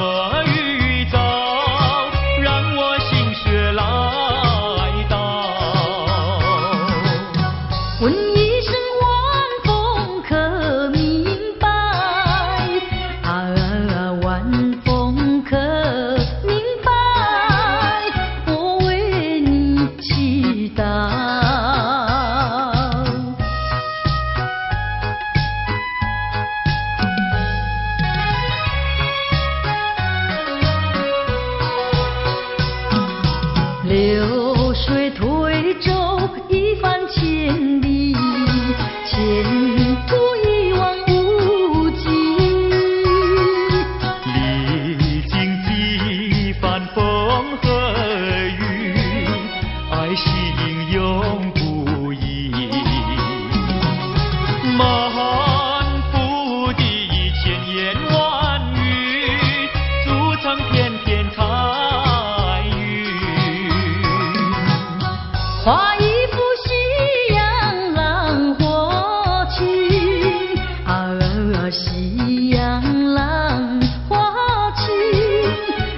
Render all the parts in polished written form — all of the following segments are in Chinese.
么预兆，让我心血来到。问一声晚风可明白？晚风可明白？我为你祈祷。流水推舟一番千里，前途一望无际。历经几番风和雨，爱心永不移。满腹的千言万语，筑成片片彩云。画一幅夕阳浪花情，夕阳浪花情，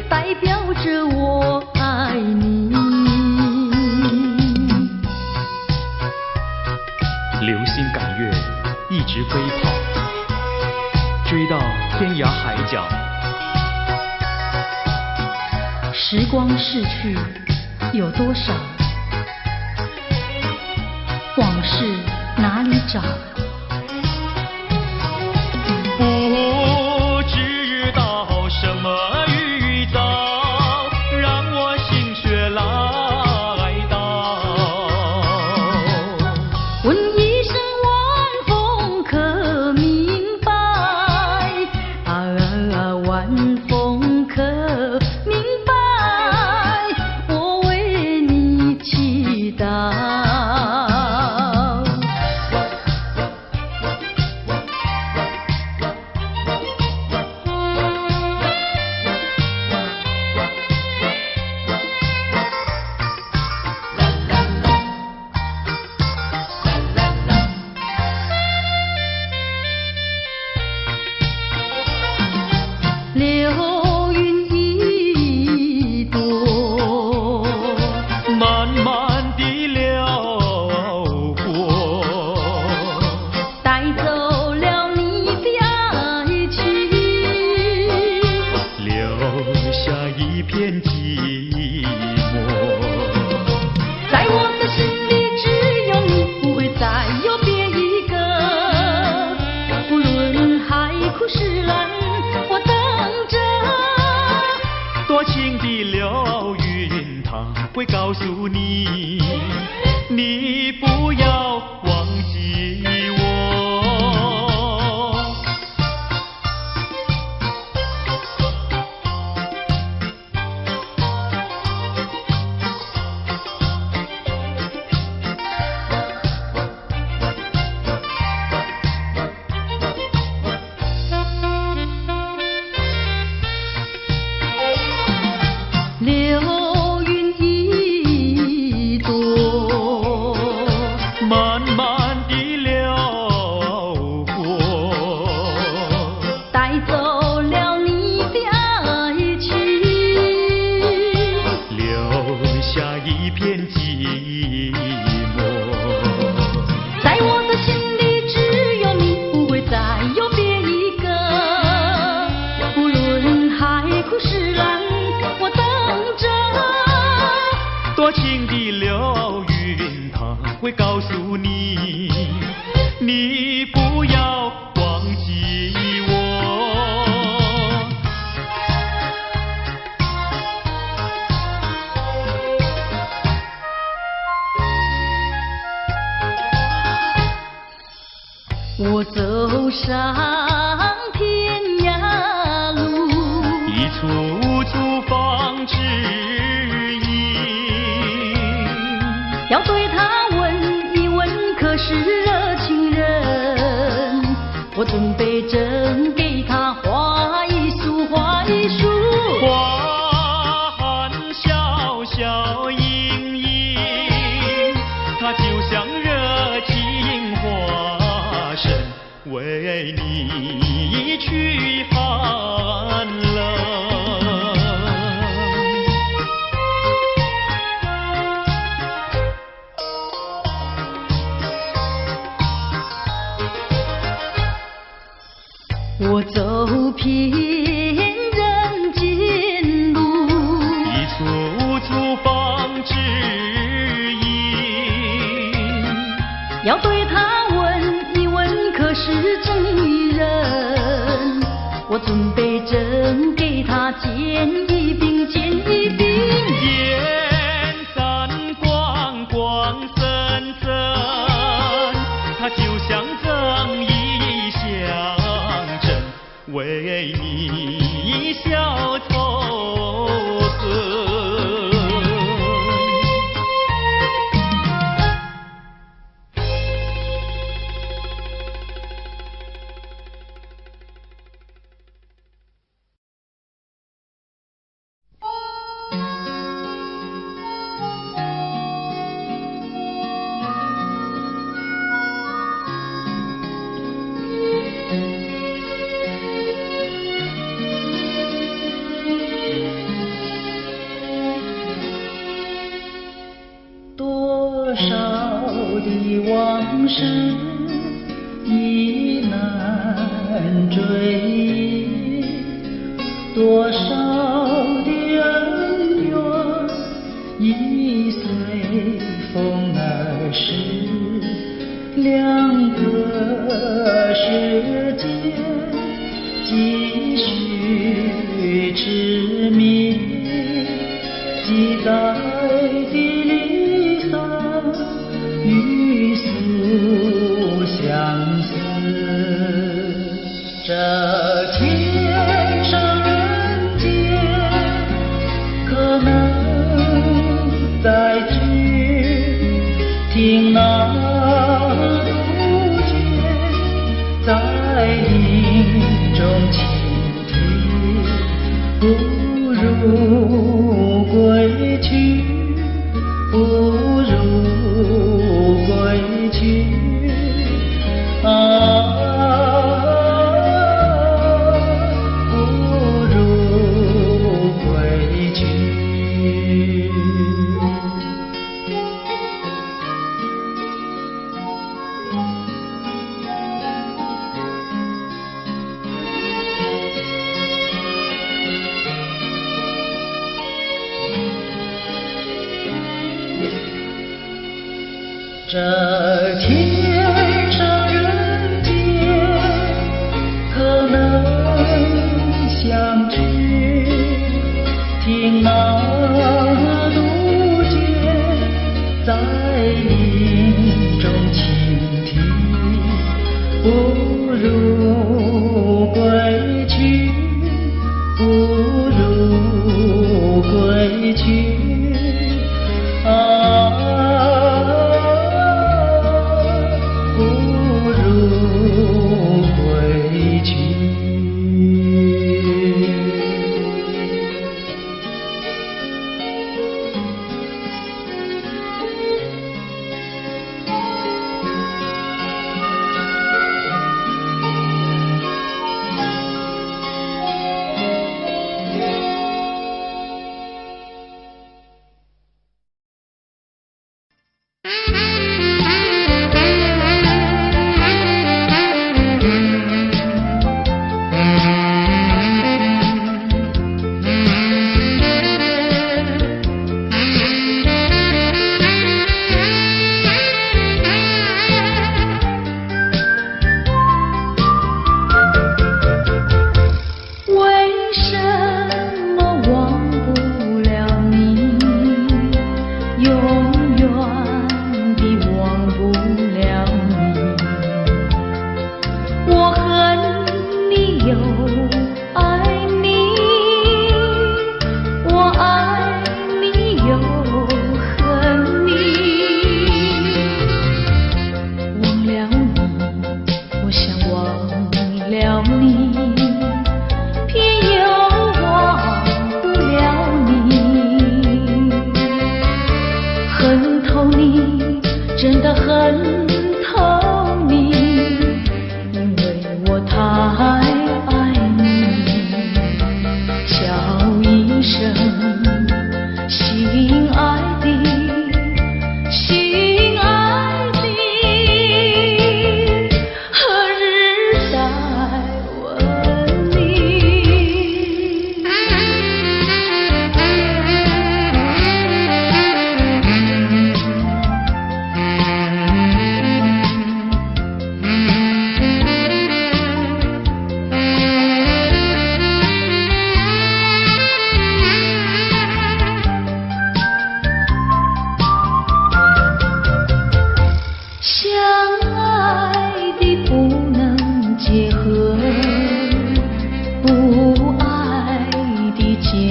代表着我爱你。流星赶月，一直飞跑，追到天涯海角。时光逝去有多少？往事哪里找？不知道什么预兆，让我心血来到。问一声晚风可明白？晚风可明白？我为你祈祷。流云一朵，慢慢地流过，带走了你的爱情，留下一片寂寞。在我的心里只有你，不会再有别一个。不论海枯石烂，我等着。多情的流云，它会告诉你，你不要忘记我。流云一朵，慢慢地流过，带走了你的爱情，留下一片寂寞。在我的心里只有你，不会再有别一个。不论海枯石烂，我等着。多情的流云，它会告诉你，你不要忘记我。我走上天涯路，一处处放指引，要对他问一问，可是热情人？我准备正给他画一束，画一束。花含笑笑盈盈，它就像热情化身，为你去寒冷。见一并，见一并。燕山光光森森，它就像正义象征，为你消仇恨。多少的往事已难追忆，多少的恩怨已随风而逝，两个世界继续痴迷，记载的离散与诉相思，这天上人间可能再去听那杜鹃在林中倾听，不如归去，不如归去啊，不如归去。这天上人间可能相聚，听那杜鹃在林中倾听，不如归去，不如归去啊，不如归去。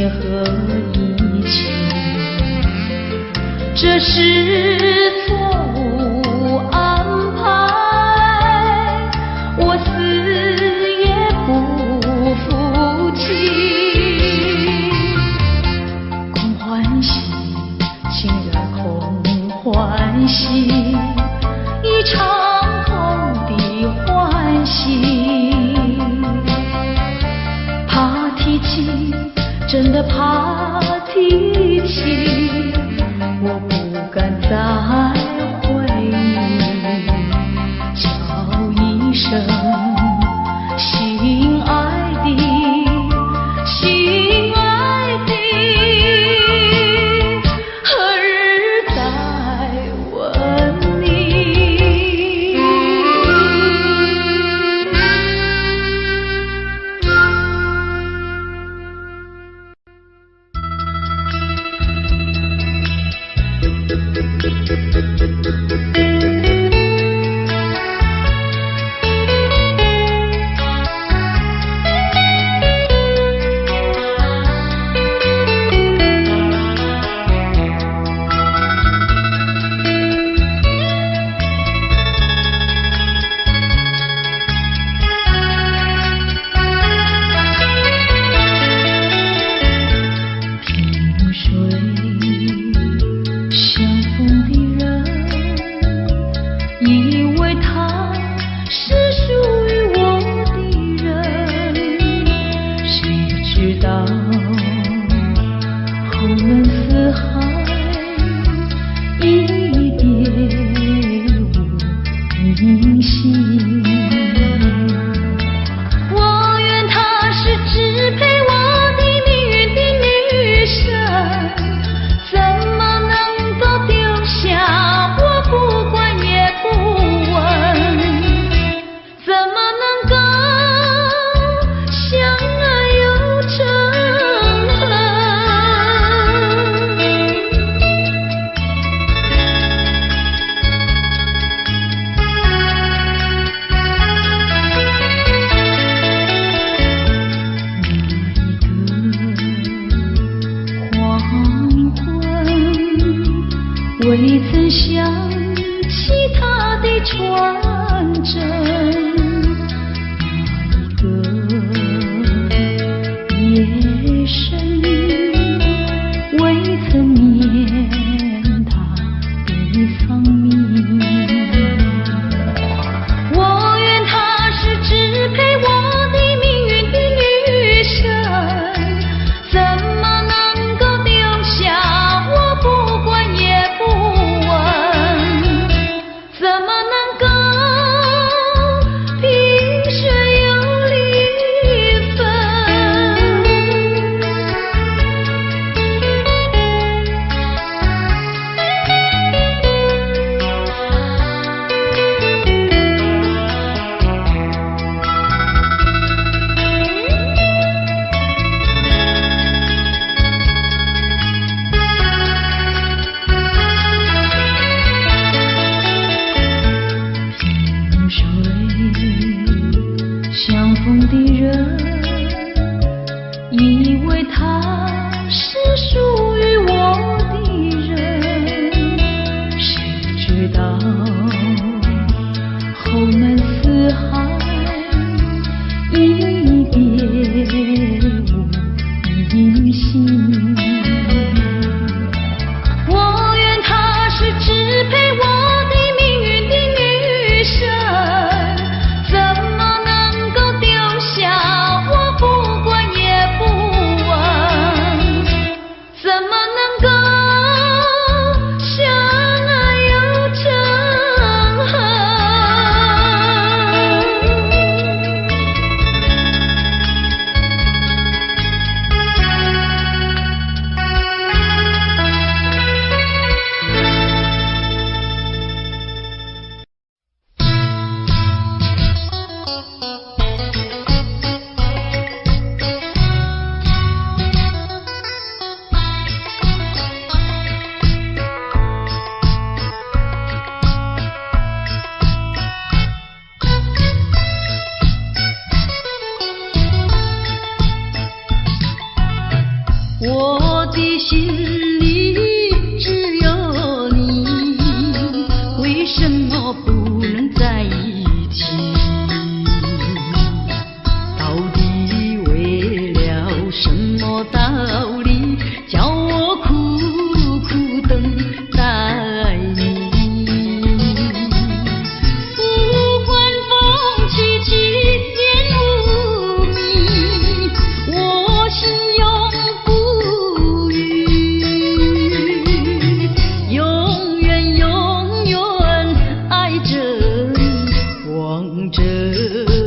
结合一起，这是错误安排，我死也不服气。空欢喜，情人空欢喜，一场空的欢喜。怕提起，真的怕提起，我不敢再回忆，叫一声心爱的，心爱的，何日再问你？未曾想起他的传真，那一个夜深，未曾念他的芳名。我愿他是支配我的命运的女神，怎么能够丢下我不管也不问？怎么能够萍水有离分？萍水相逢的人，以为他是属于我的人，谁知道后门四海，一别无音信。我愿他是支配我的命运的女神，怎么能够丢下我不管也不问？怎么能够相爱又成恨？我的心里只有你，为什么不能在一起？到底为了什么道理，叫我苦苦等待你？不管风起起，烟雾迷，我心永不渝，永远永远爱着你，望着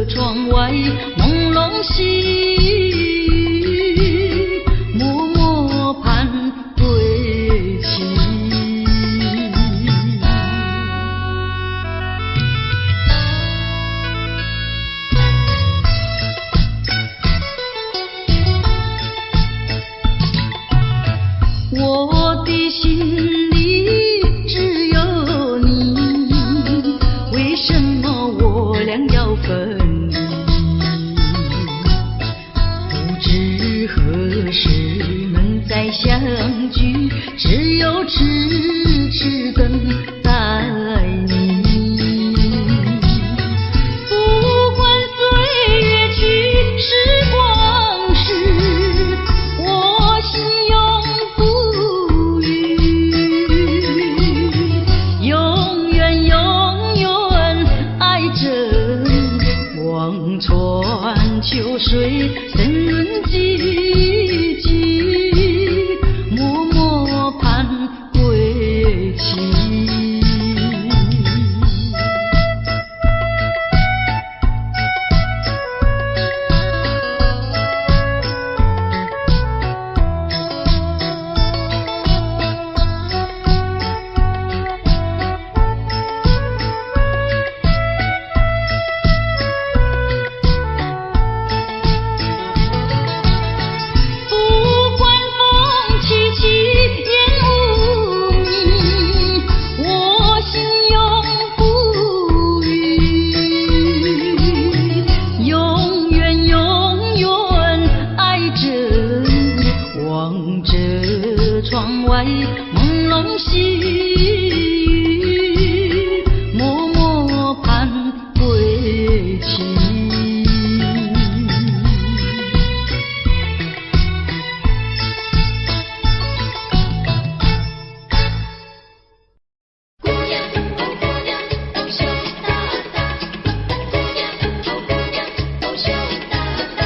窗外朦胧细雨，默默盼归期。我的心里只有你，为什么我俩要分离？不知何时能再相聚，只有痴痴等待你。不管岁月去，时光逝，我心永不渝，永远永远爱着你，望穿秋水，深润寂寂，默默盼归期。不管风起起，烟雾迷，我心永不渝，永远永远爱着你，望着窗外朦胧细雨，默默盼归期。姑娘，哦姑娘，哦羞答答。姑娘，哦姑娘，哦羞答答。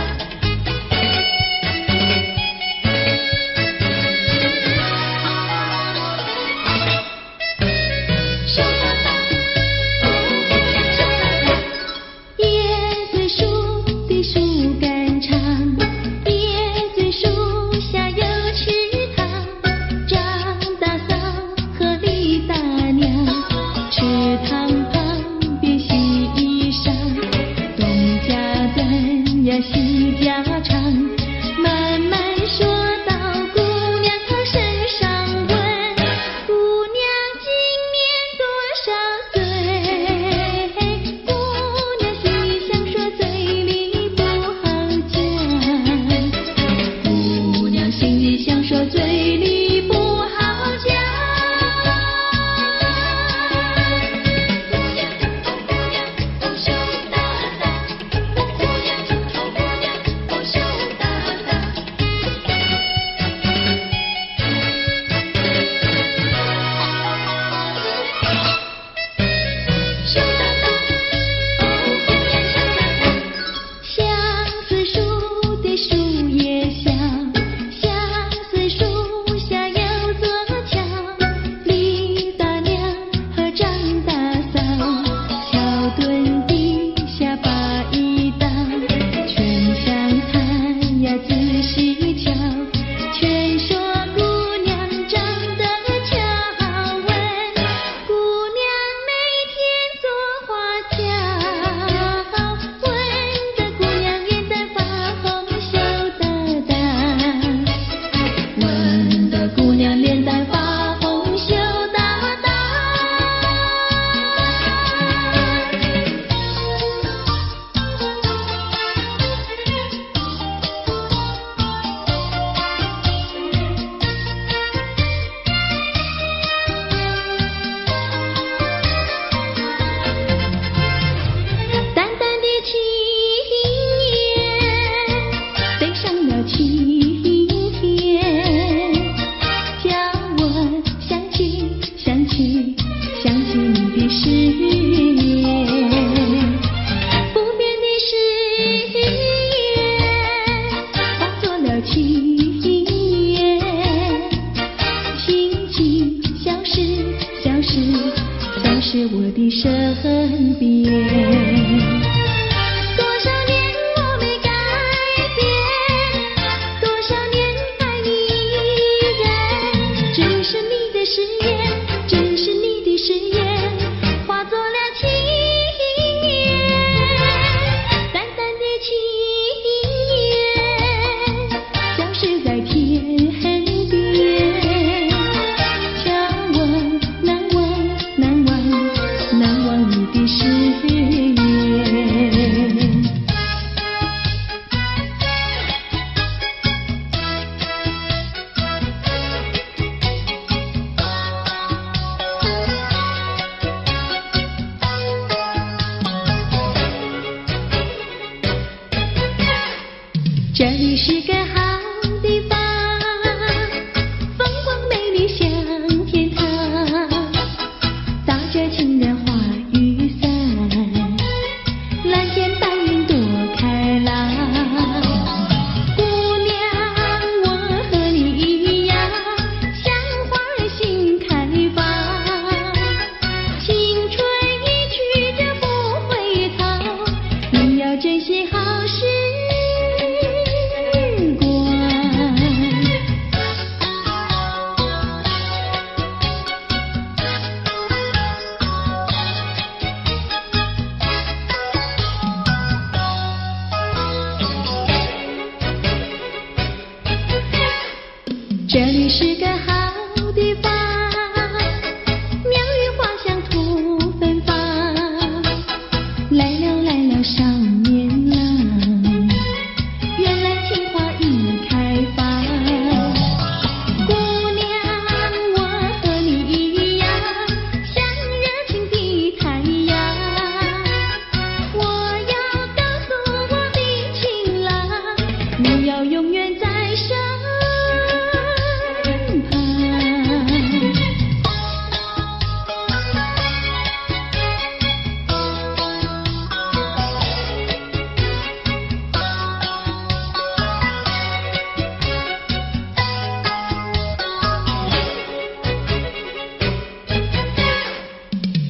这里是个好地方，鸟语花香吐芬芳。来了来了少年郎，原来情花已开放。姑娘，我和你一样，像热情的太阳。我要告诉我的情郎，你要永远在身旁。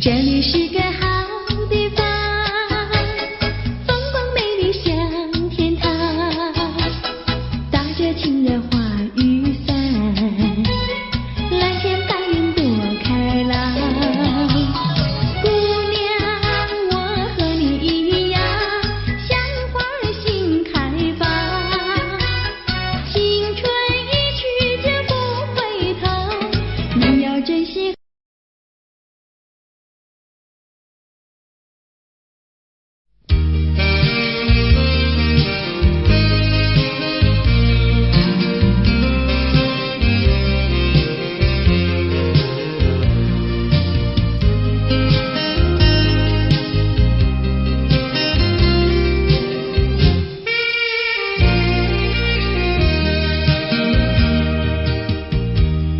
这里是个好地方，风光美丽像天堂，打着情人花雨伞，蓝天白云多开朗。姑娘，我和你一样，像花儿心开放。青春一去就不回头，你要珍惜。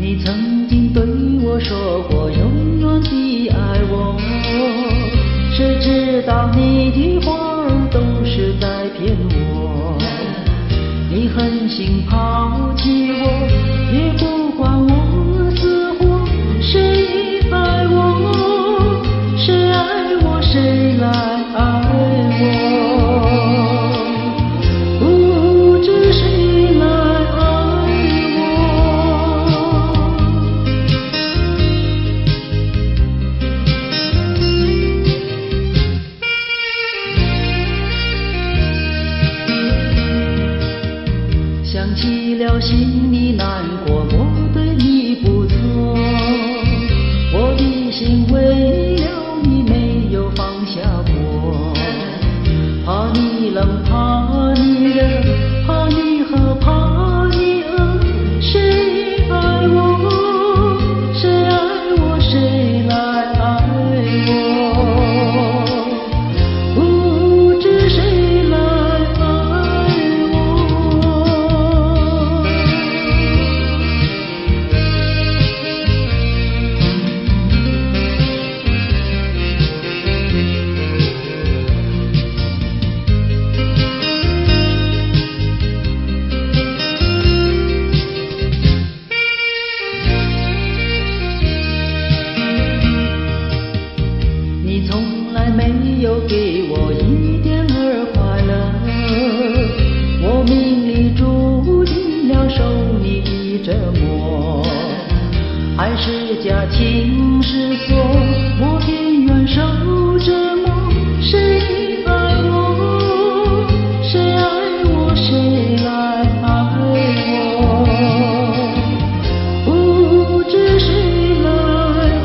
你曾经对我说过永远的爱我，谁知道你的话儿都是在骗我。你狠心抛弃我，也不管我死活。谁爱我，谁爱我，谁来爱我，不知谁来爱我。想起了心里难过，我对你不错，我的心为了你没有放下过。怕你冷，怕你热，怕你喝，怕你饿，谁爱我，谁爱我，谁来爱我，不知谁来爱我。你从来没有给我一点儿快乐，我命里注定了受你的折磨。爱是假，情是错，我偏愿受折磨。谁爱我，谁爱我，谁来爱我，不知谁来爱我。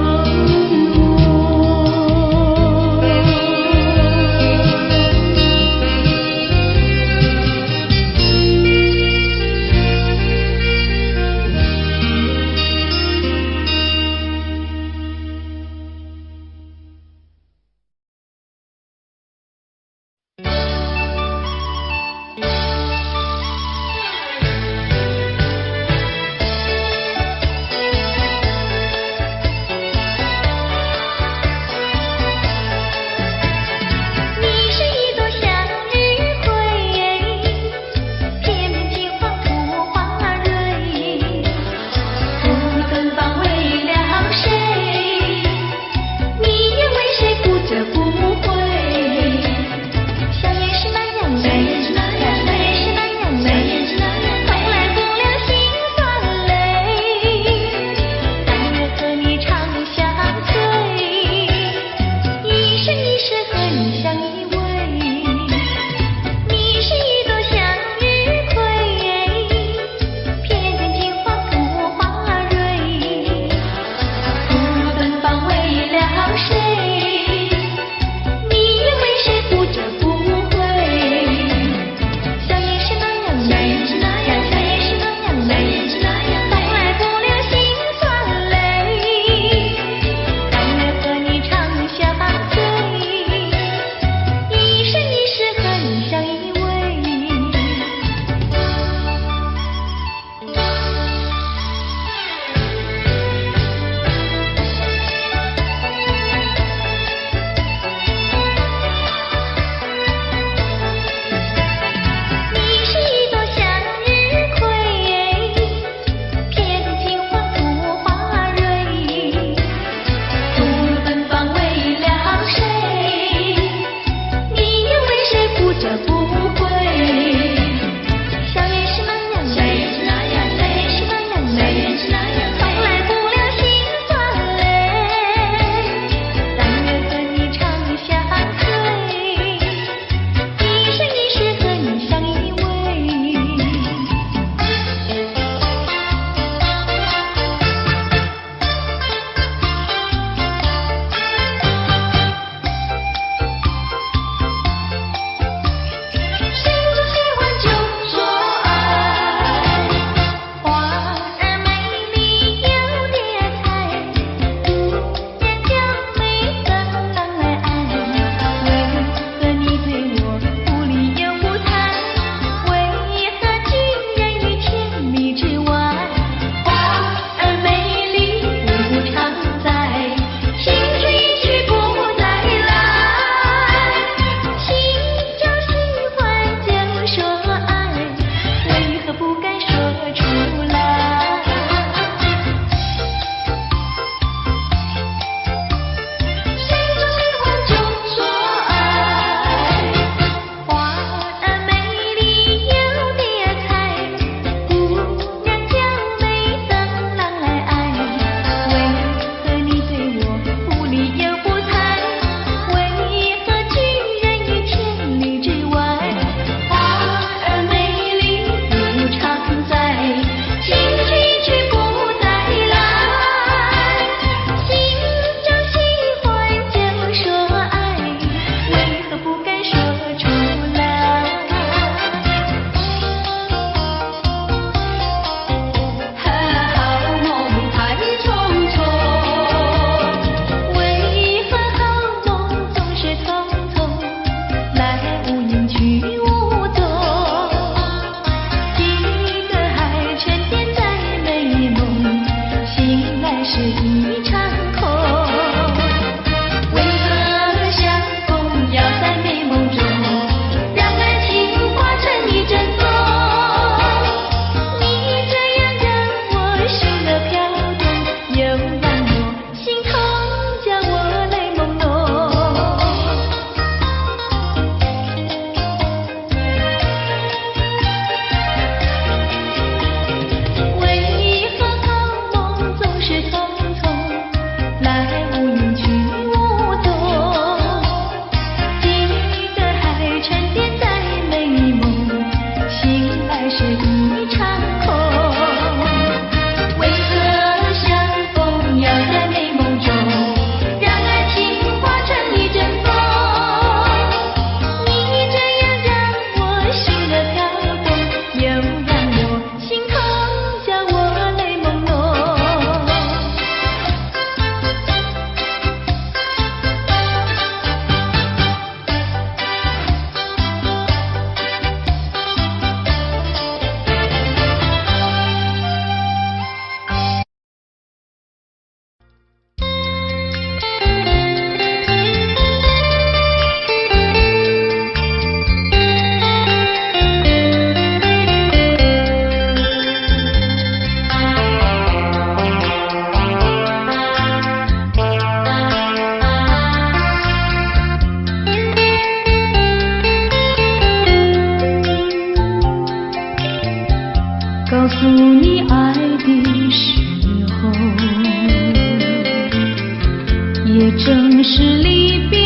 是离别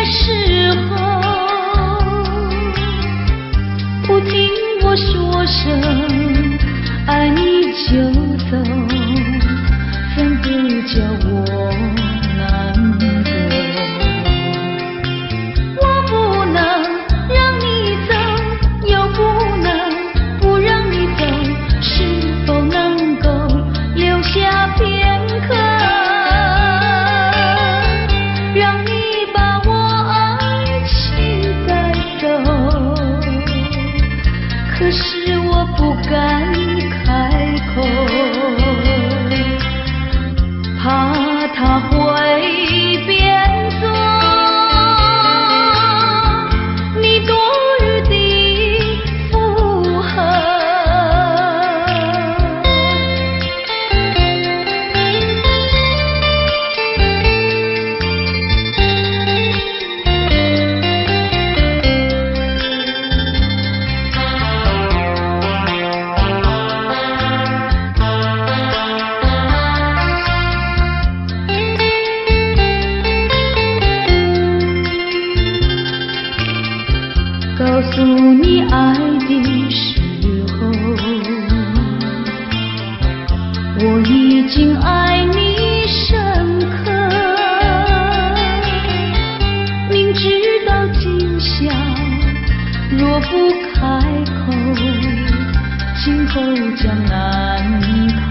时候，不听我说声爱你就走，反而叫我难过。我不能让你走，又不能不让你走，是否能够留下片刻，让你把我爱情带走？可是我不敢开口，怕他会变作你多余的附和。告诉你爱的时候，我已经爱你深刻，明知道今宵若不开口，今后将难开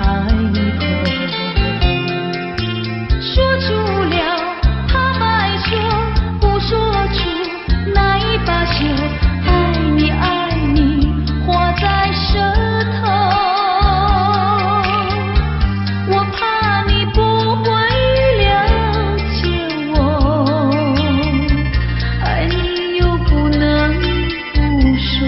口。说出了怕白说，不说出那一把酒，爱你爱你画在舌头，我怕你不会了解我，爱你又不能不说。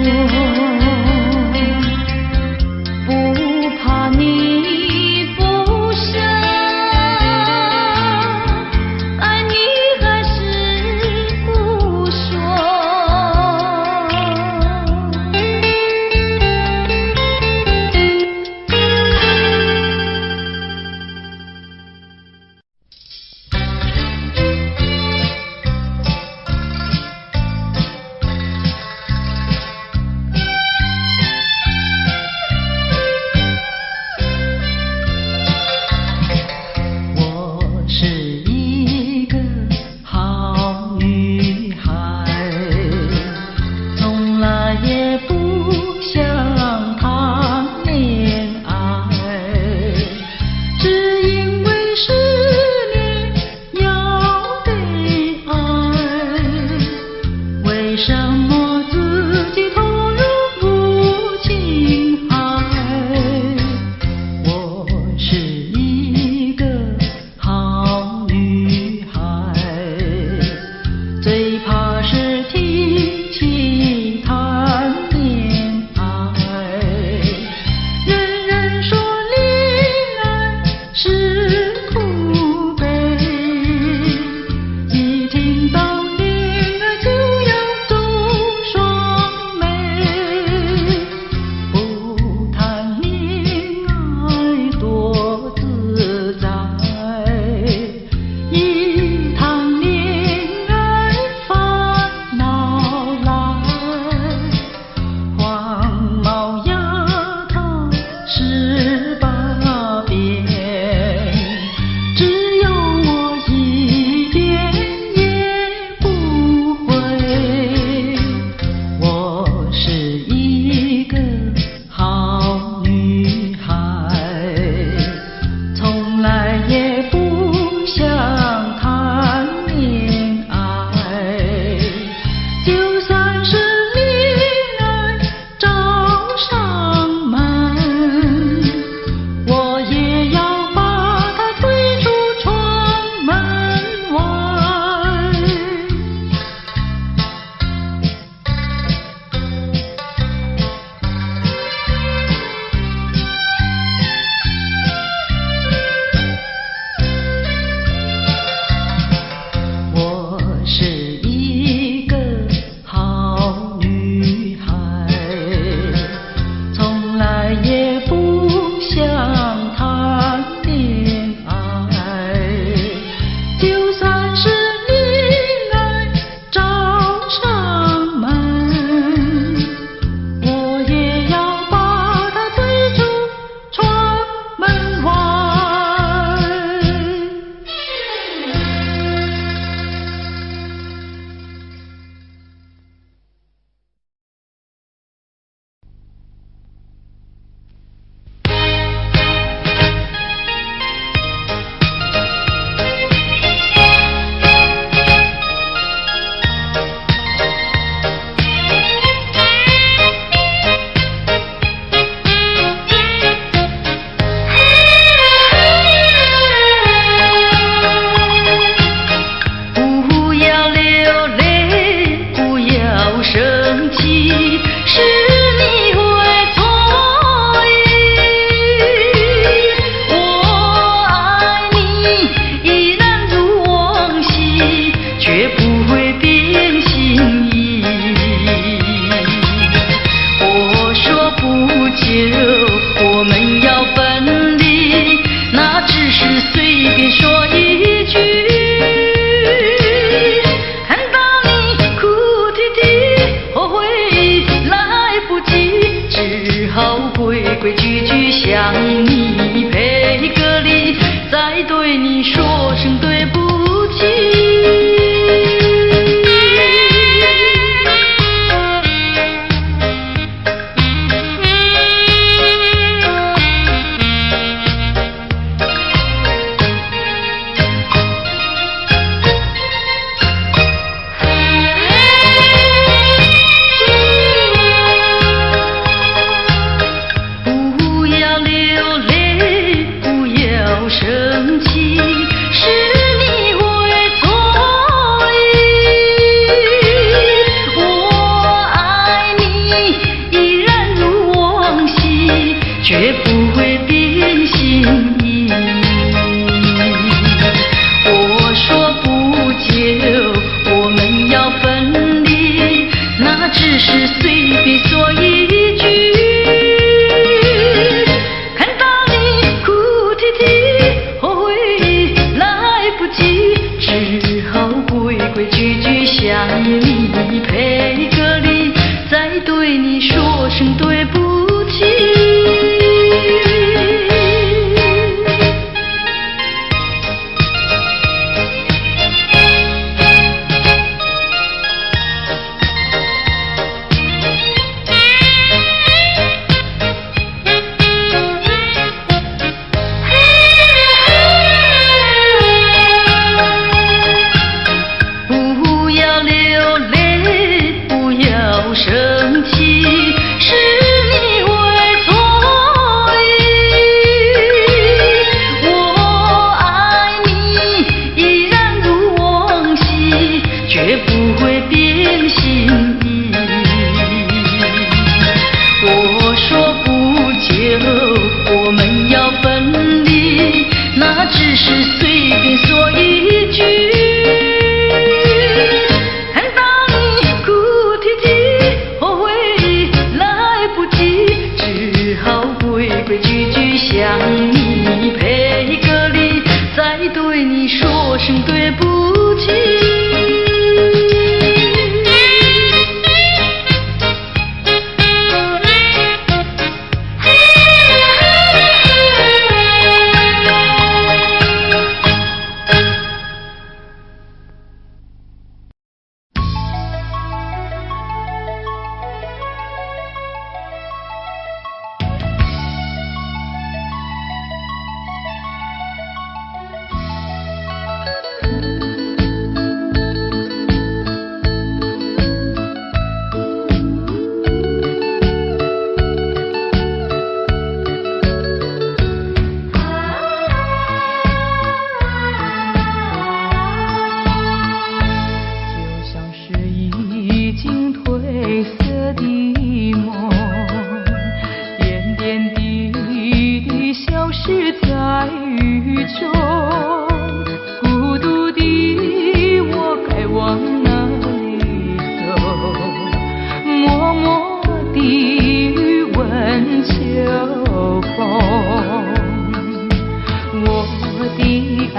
想你陪个你，再对你说声对不起。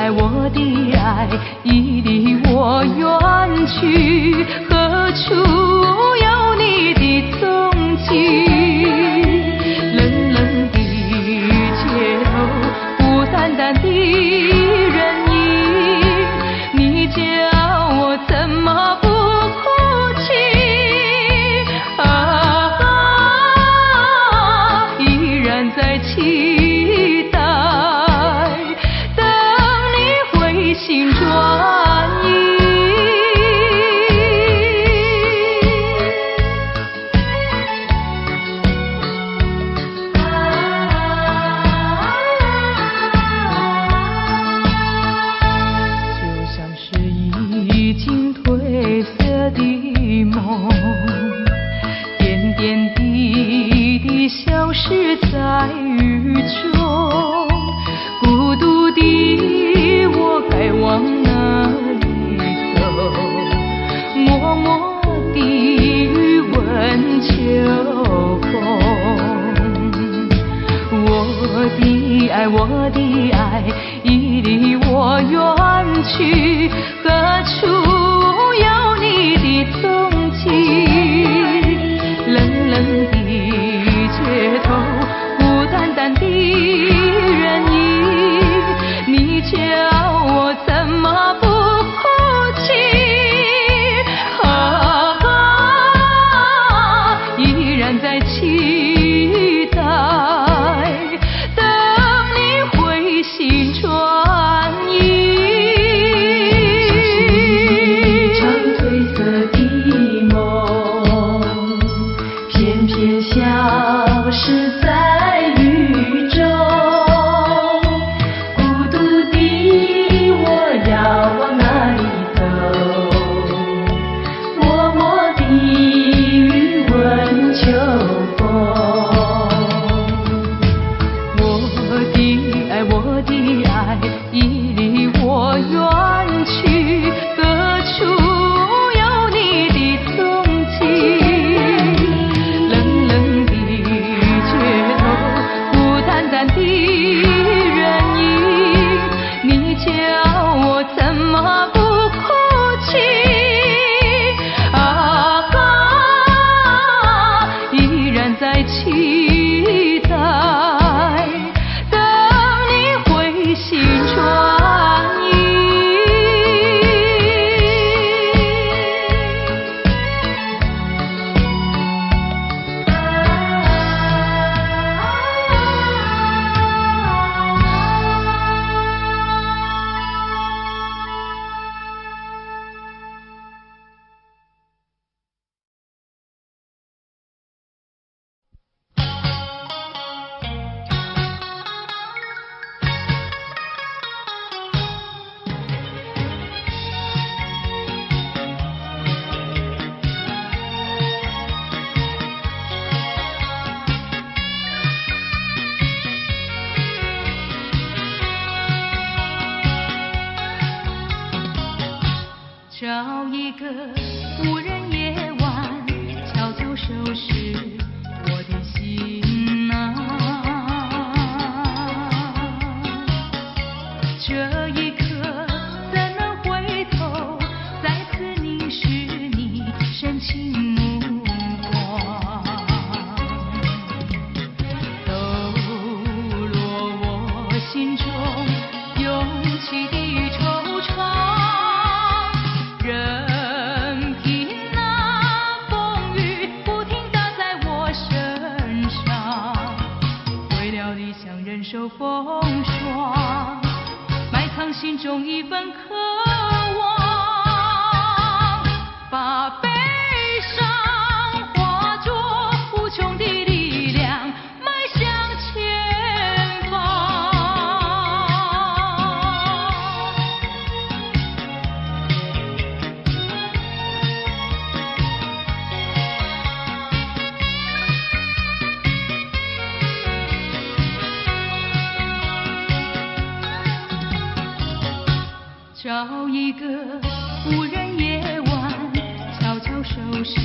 我的爱已离我远去，何处有你的踪迹？冷冷的街头，孤单单的人影，你叫我怎么不哭泣？依然在期待。心转移，就像是已经褪色的梦，点点滴滴消失在雨中，孤独的我该往哪里走？默默地问秋风。我的爱，我的爱，已离我远去，何处有你的踪迹？冷冷的街头，孤单单的人影，你叫我怎么不哭泣？依然在期待，等你回心转意。霜，埋藏心中一份渴望，把悲伤化作无穷的力量，迈向前方。找一个无人夜晚，悄悄收拾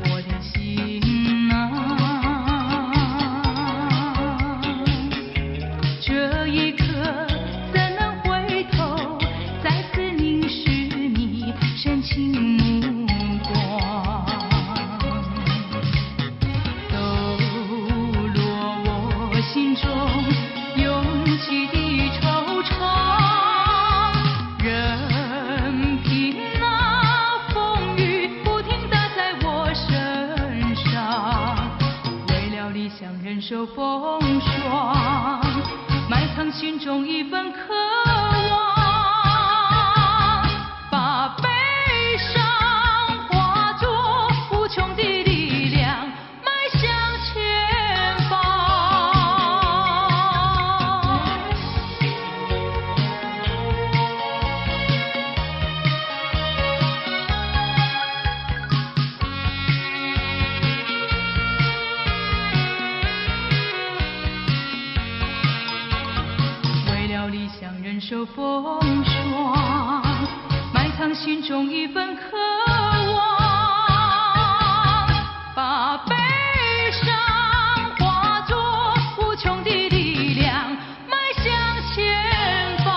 我的行囊。这一刻怎能回头，再次凝视你深情目光，抖落我心中涌起的惆怅。任凭那风雨不停打在我身上，为了理想忍受风霜，埋藏心中一份渴望，把悲伤化作无穷的力量，迈向前方。为了理想忍受风霜，埋藏心中一份渴望，把悲伤化作无穷的力量，迈向前方。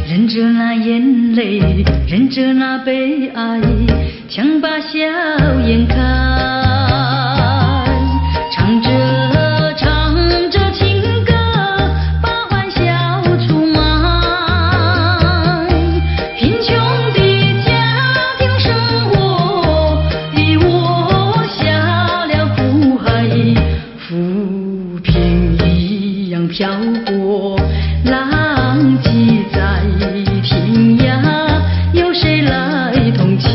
忍着那眼泪，忍着那悲哀，强把笑颜开，唱着唱着情歌，把欢笑出卖。贫穷的家庭生活，逼我下了苦海，浮萍一样飘过，浪迹在天涯，有谁来同情？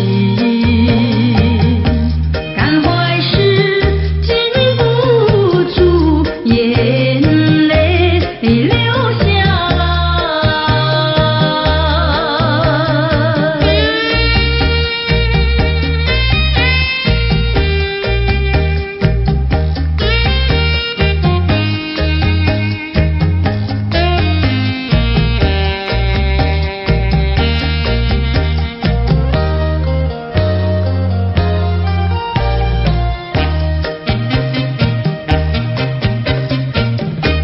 感怀时禁不住眼泪流下来。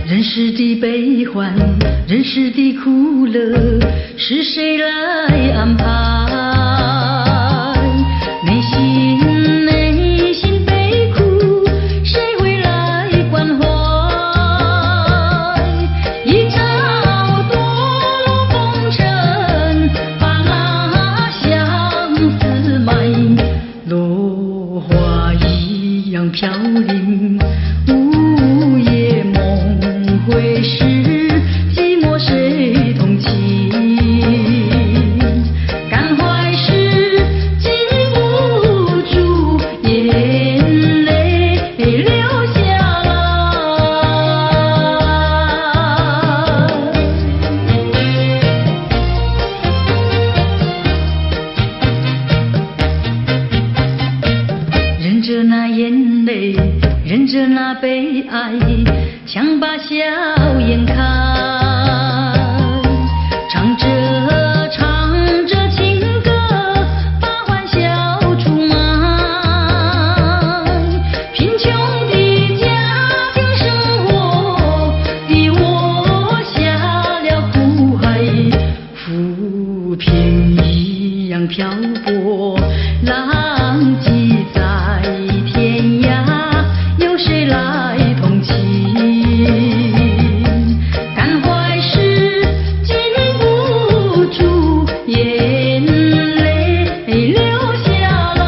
人世的悲欢，人世的苦乐，是谁来安排？内心悲苦，谁会来关怀？一朝堕落风尘，把那相思埋，落花一样飘零，午夜梦回时，寂寞谁同情？感眼泪，忍着那悲哀，想把笑颜开。唱着唱着情歌，把欢笑出卖。贫穷的家庭生活，逼我下了苦海，浮萍一样漂泊，浪迹在天涯，有谁来同情？感怀时禁不住眼泪流下来。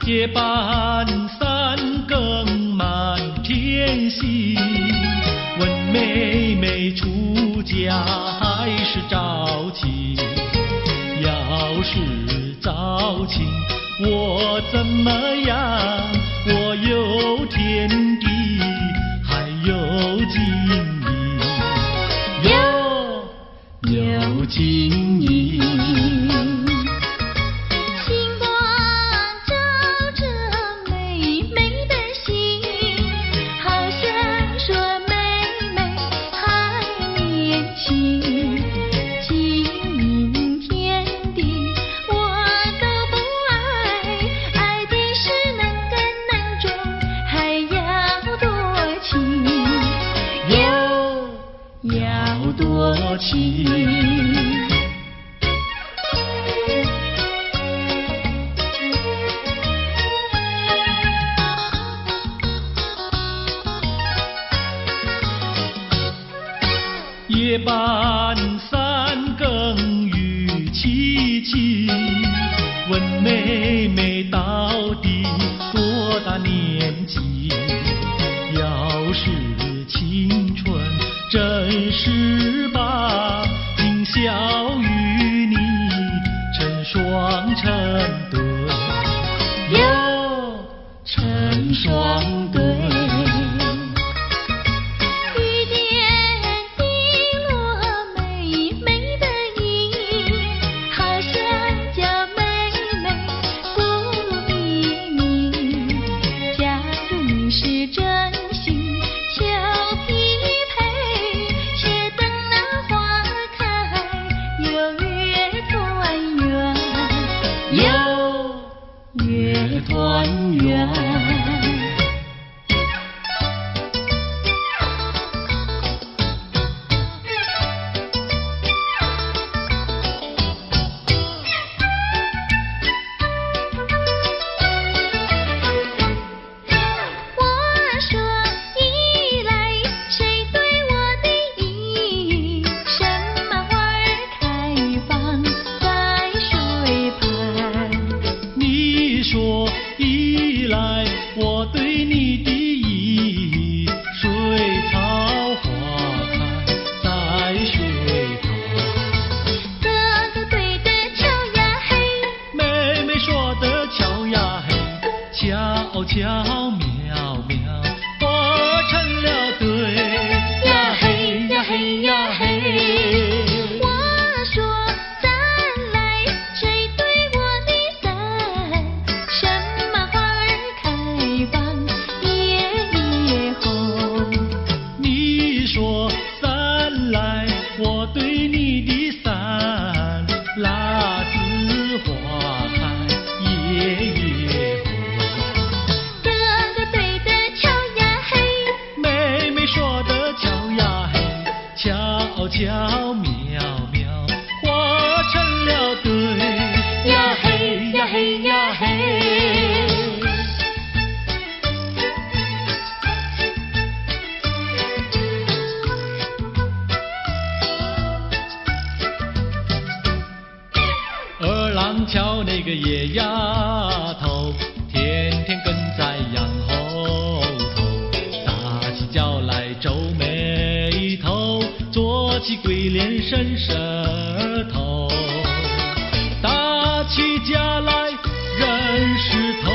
夜半三更满天星，问妹妹出嫁还是早亲？要是早亲，我怎么样？我有天地，还有金银，有金银。星光照着妹妹的心，好像说妹妹还年轻。金银天地我都不爱，爱的是能跟难中还要多情，要多情。夜半三更雨凄凄，问妹妹到底多大年纪？要是青春真18，今宵与你成双成对，成双对。雨点滴落妹妹的衣，好像叫妹妹不依你。假如你是真心俏匹配，且等那花开，有月团圆，有月团圆。我说依来，谁对我的意？什么花儿开放在水畔？你说依来，我对你的意，水草花开在水旁。哥哥对的巧呀嘿，妹妹说的巧呀嘿，巧巧妙妙，活成了对呀嘿呀嘿呀嘿。我说咱来，谁对我的伞？什么花儿开放夜红？你说伞来，我对你的伞，辣子花开夜红。哥哥对的巧呀嘿，妹妹说的巧呀嘿，巧巧妙妙，活成了对呀嘿呀嘿呀嘿。二郎桥那个野丫头，天天跟在羊后头，打起脚来皱眉头，做起鬼脸伸舌头，打起架来扔石头，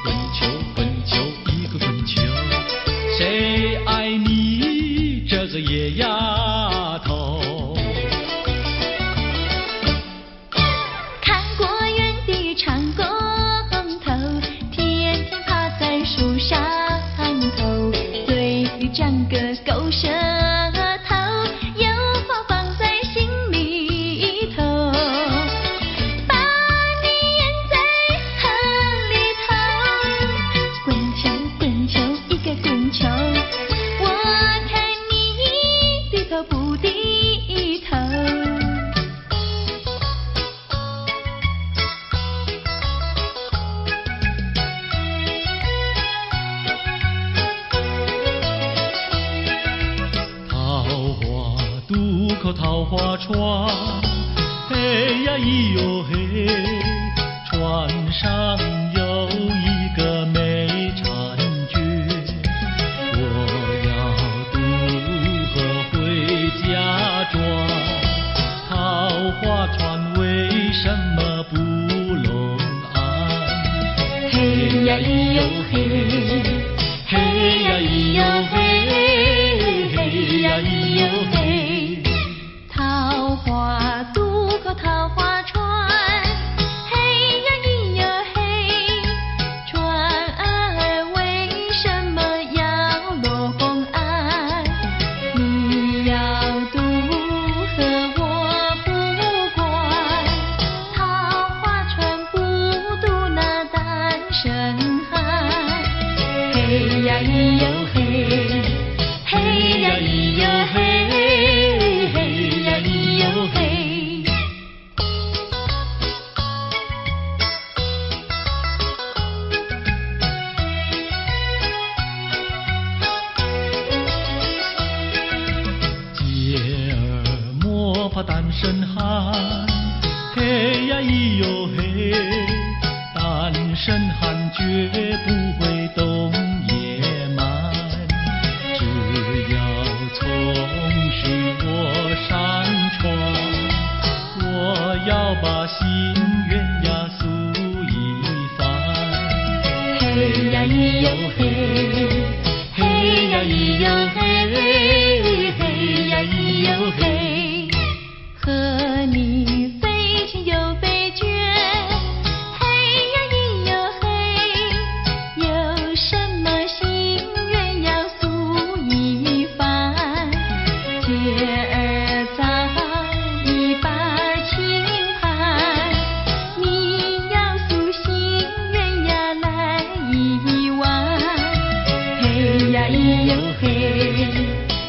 滚球滚球一个滚球，谁爱你这个野丫头？看过园的长工头，天天趴在树上头，嘴里长个狗舌头，有话放在心里头，把你淹在河里头，滚球滚球一个滚球，我看你低头不低头。渡口桃花船，嘿呀咿哟嘿，船上有呀咿哟嘿，嘿呀咿哟嘿，嘿呀咿哟嘿。桃花渡过桃花船，嘿呀咿呀嘿，船儿为什么要落红岸？你要渡河我不管，桃花船不渡那单身汉。嘿呀咿哟嘿，嘿呀咿哟嘿，嘿呀咿哟嘿。姐儿莫怕单身汉，嘿呀咿哟嘿，单身汉绝不会懂野蛮，只要从许我山川，我要把心愿呀诉一番。嘿呀咿哟嘿，嘿呀咿哟嘿，嘿呀咿哟嘿。和你非亲又非眷，嘿呀咿哟嘿。有什么心愿要诉一番？姐儿早已把情盘，你要诉心愿呀来一碗。嘿呀咿哟嘿，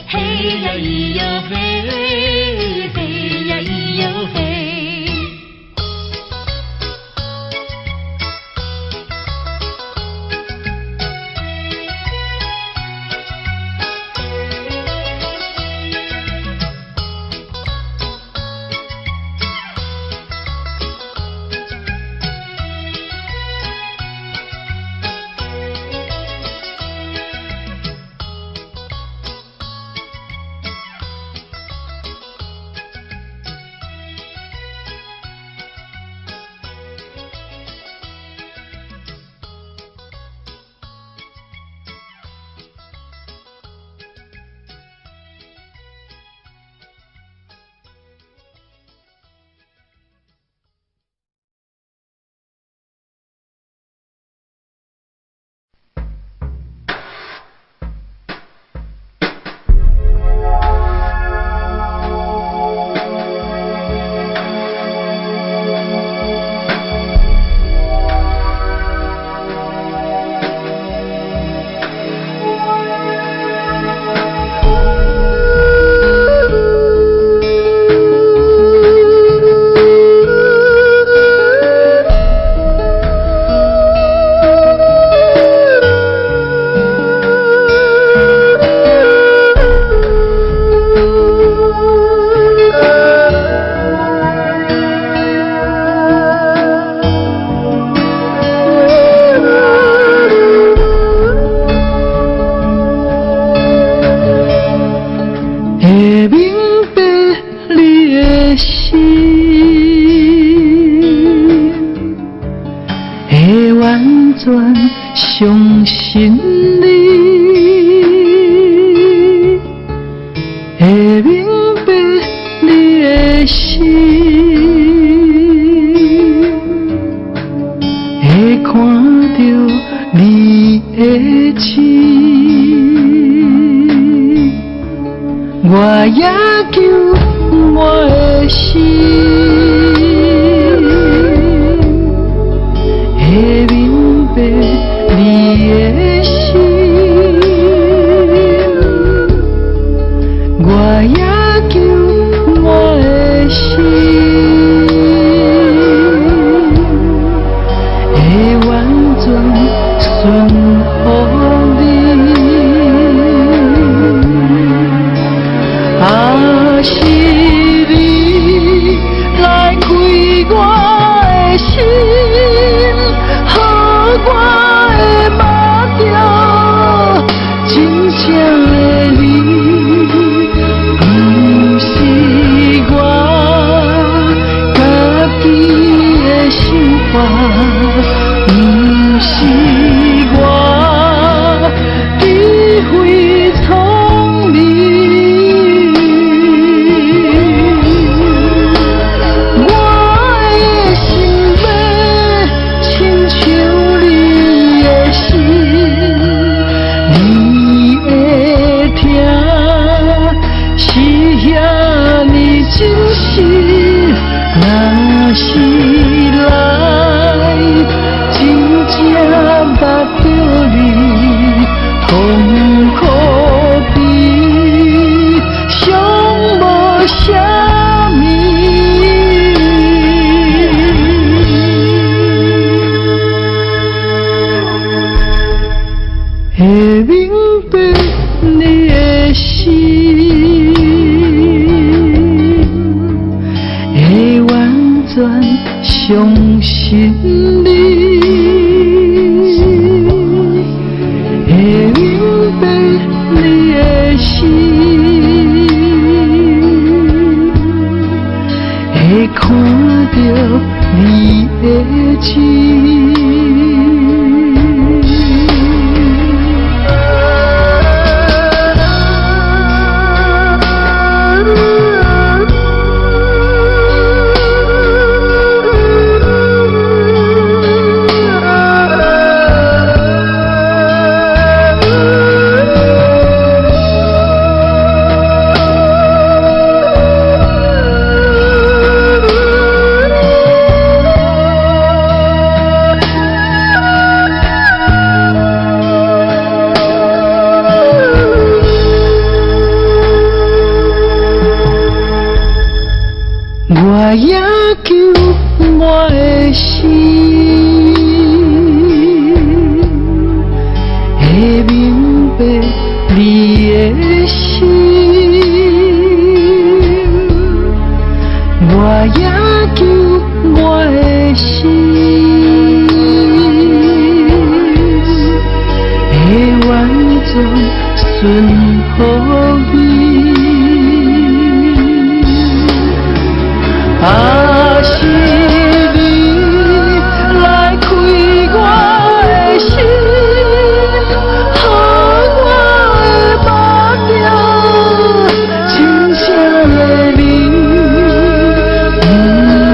嘿呀咿哟嘿，嘿呀咿哟嘿。相信你会明白你的心，会看到你的情，我也求我的心会明白你的心，我也求我的心会完全顺服你。啊，是你来开我的心，予我会摸着真正的你，不是我家己的想法，不是。伤心里，会明白你的心，会看到你的情。我也求我的心，会明白你的心。我也求我的心，会完全顺服你。啊，是你来开我的心，予我的目标真正的你，不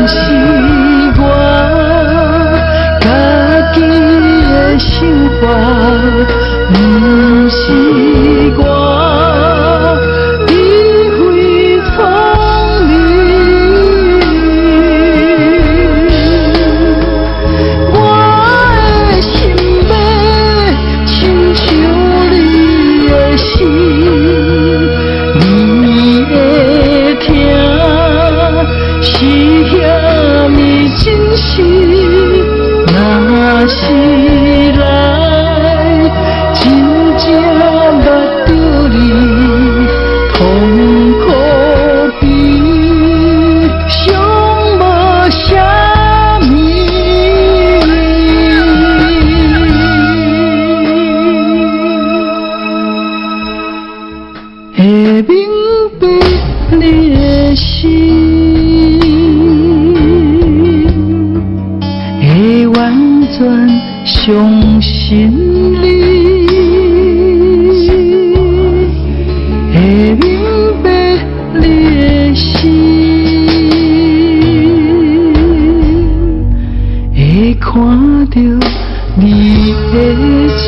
是我家己的想法，不是我理会风雨。若是来真正捌着你，痛苦比上无啥物，会明白你的心。完全相信你，会明白你的心，会看到你的情。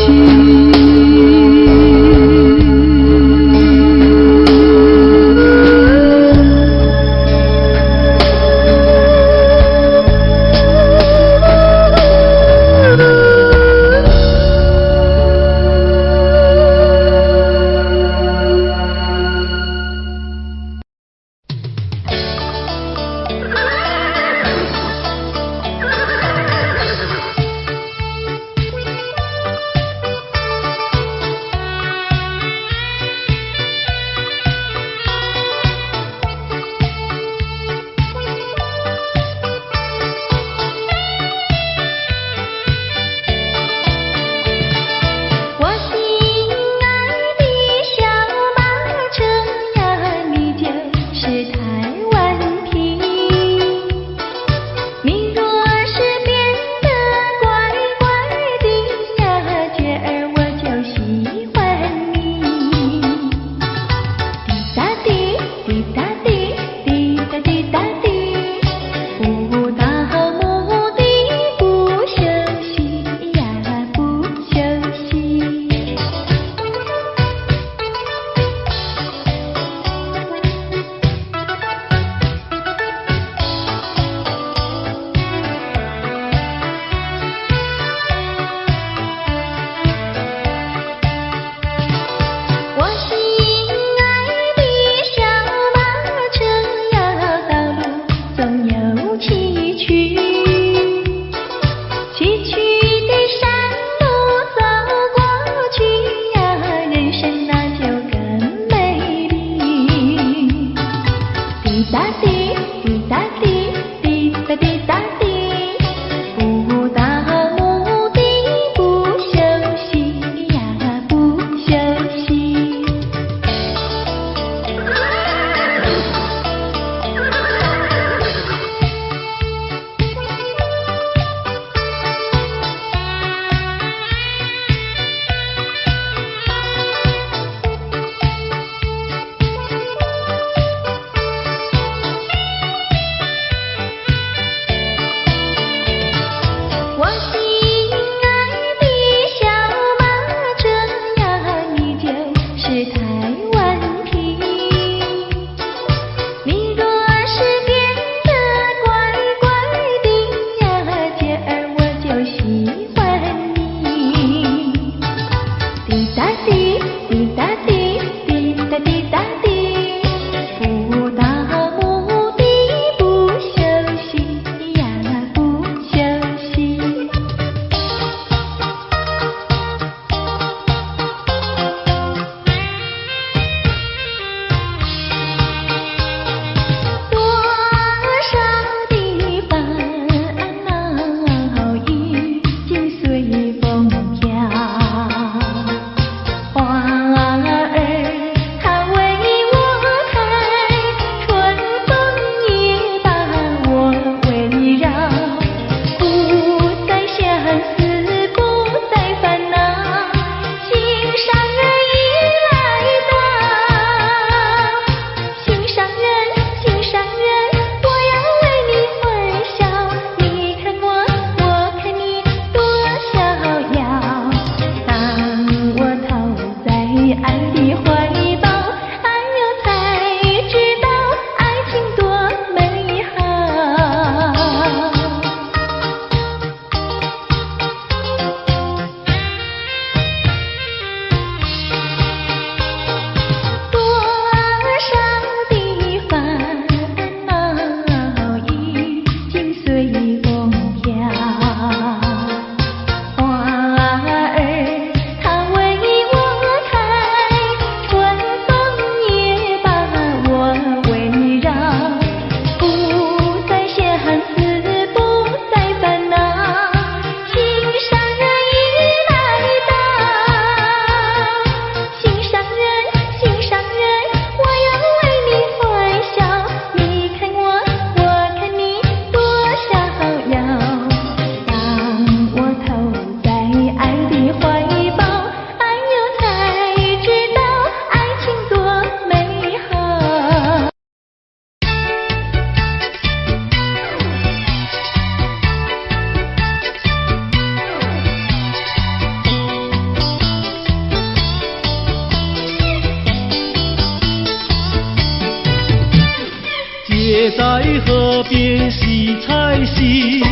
彩戏，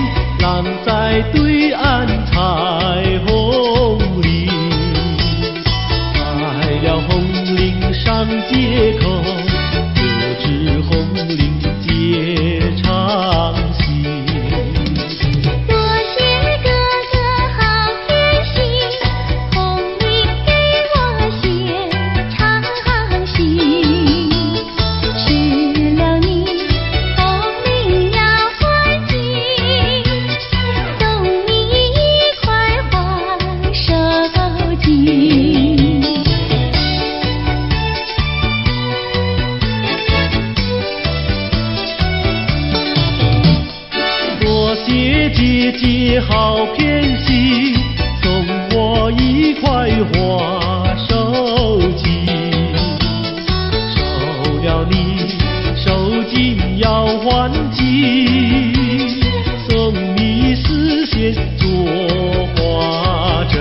浪在对岸彩虹里，来了红岭上街口，就知红岭接唱戏。多谢哥哥好偏心，红领给我写唱戏。吃了你，红领要还击，送你一块花手巾。多谢姐姐好偏心，送我一块花手巾。收了你手巾要还击，送你丝线做花针。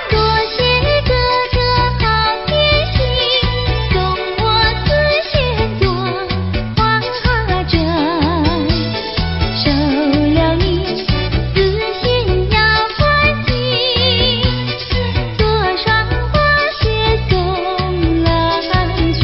多谢哥哥好偏心，送我丝线做花针。收了你，丝线要还击，做双花鞋送郎君。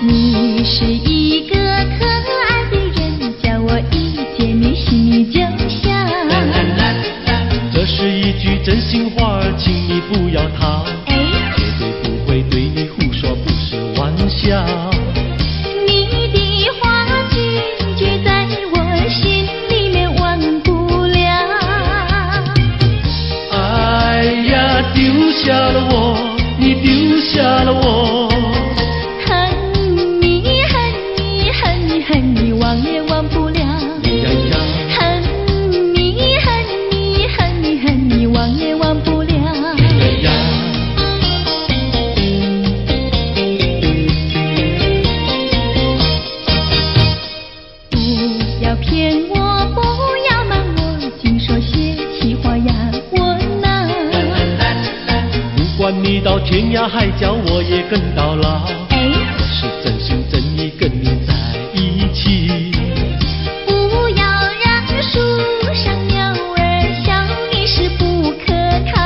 你是一个可爱的人，叫我一见面心里就想。这是一句真心话，请你不要逃，哎，绝对不会对你胡说，不是玩笑。你的话句句在我心里面忘不了。哎呀，丢下了我，你丢下了我。恨你恨你恨你恨你忘也忘不了。呀呀，恨你恨你恨你恨你忘也忘不了。呀呀。不要骗我，不要瞒我，净说些气话呀我呐。不管你到天涯海角，我也跟到老。哎，我是真心真意跟你在一起。不要让树上鸟儿笑你是不可靠。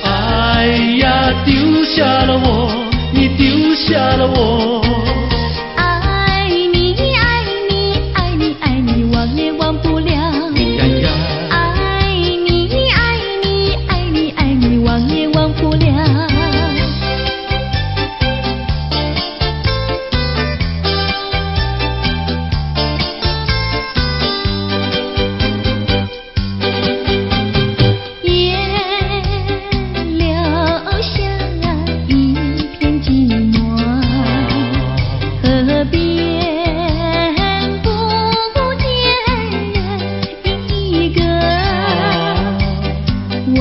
哎呀，丢下了我，你丢下了我。爱你爱你爱你爱你忘也忘不了。呀呀，爱你爱你爱你爱你忘也忘不了。也留下一片寂寞，河边不见人一个。我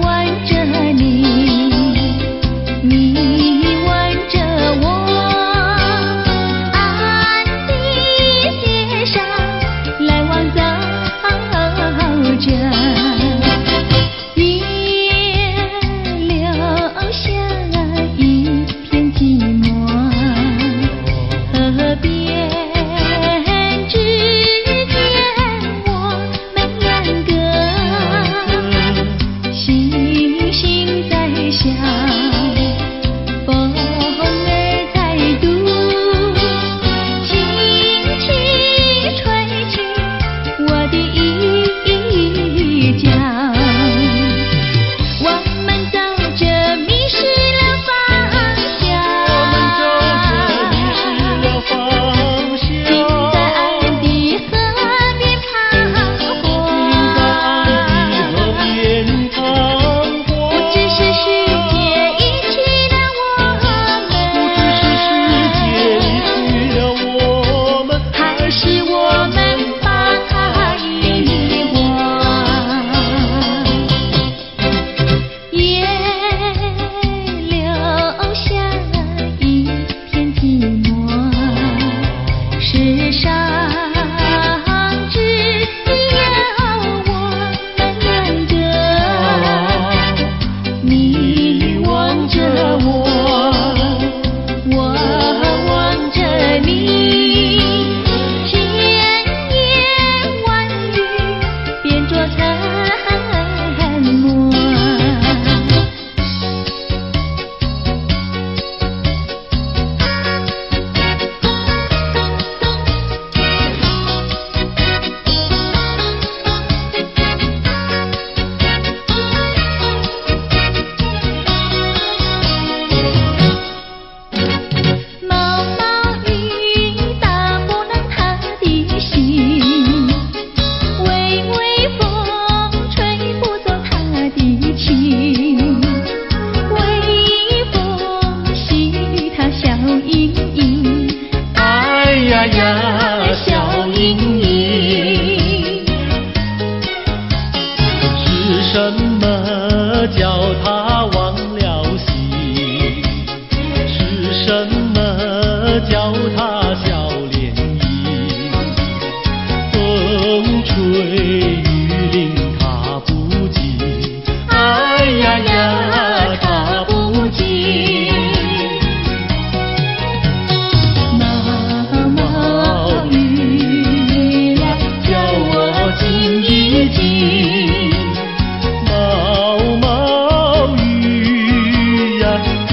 挽着你，你挽着我，岸的街上来往走着，也留下一片寂寞。河边只见我们两个，星星在笑，风儿在读，轻轻吹去我的衣角。我们走着迷失了方向，心在岸的河边彷徨。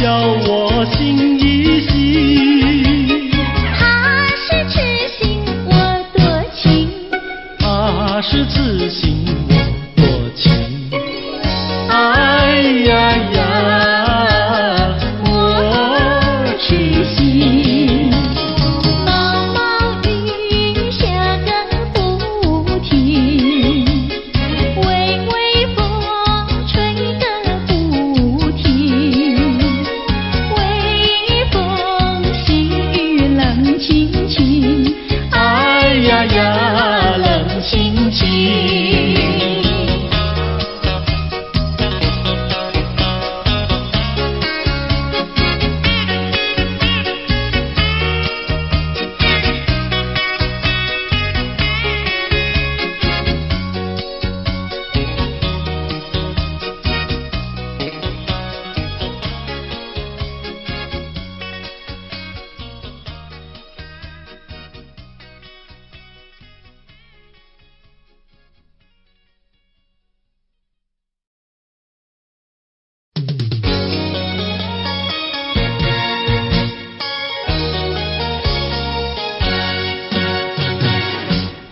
了我心一喜。他是痴心我多情，他是痴心我多情。哎呀呀，我痴心。毛毛雨下个不停，微微风吹个不停，微风细雨冷清清，哎呀呀，冷清清。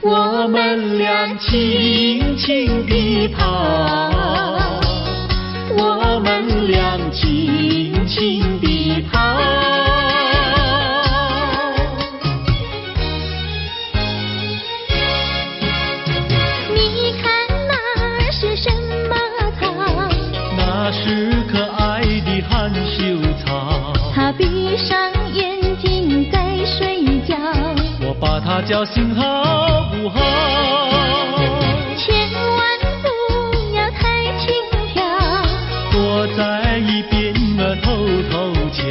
我们俩轻轻地跑，我们俩轻轻地跑。你看那是什么草？那是可爱的含羞草，他闭上眼睛在睡觉，我把它叫醒好不好？千万不要太轻佻，躲在一边偷偷瞧，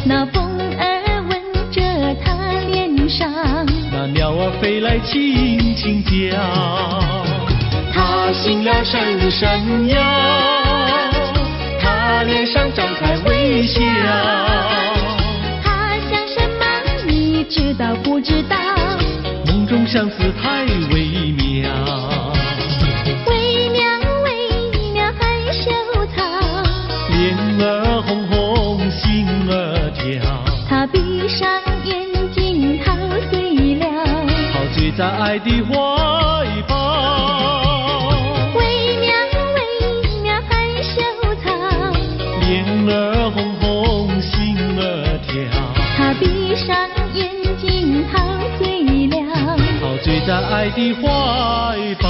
那风儿吻着他脸上，那鸟儿飞来轻轻叫，它醒了伸伸腰，它脸上张开微笑。他想什么你知道不知道？梦中相思太微妙，微妙微妙害羞草，脸儿红红心儿跳，他闭上眼睛陶醉了，陶醉在爱的怀抱。微妙微妙害羞草，脸儿红红心儿跳，他闭上眼睛陶醉了，陶醉在爱的怀抱。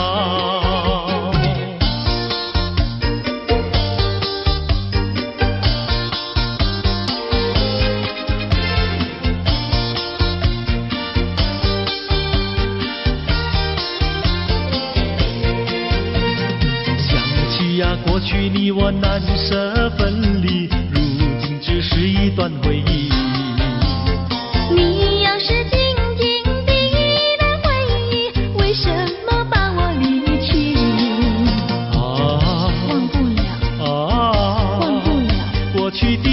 想起呀，过去你我难舍分离，如今只是一段回忆。你要是静静地来回忆，为什么把我离弃？忘不了，忘不了，过去的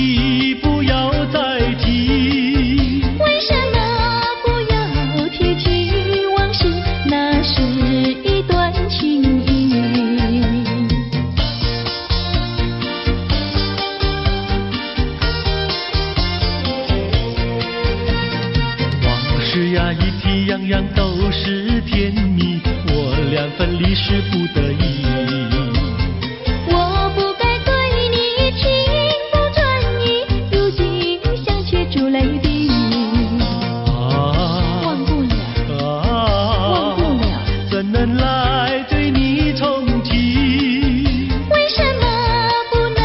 不要再提。为什么不要提起往事？那是一段情谊。往事呀，一提样样都是甜蜜，我俩分离是不得已。我不该对你情不专一，如今想却出泪滴。忘不了，忘不了，怎能来对你重提？为什么不能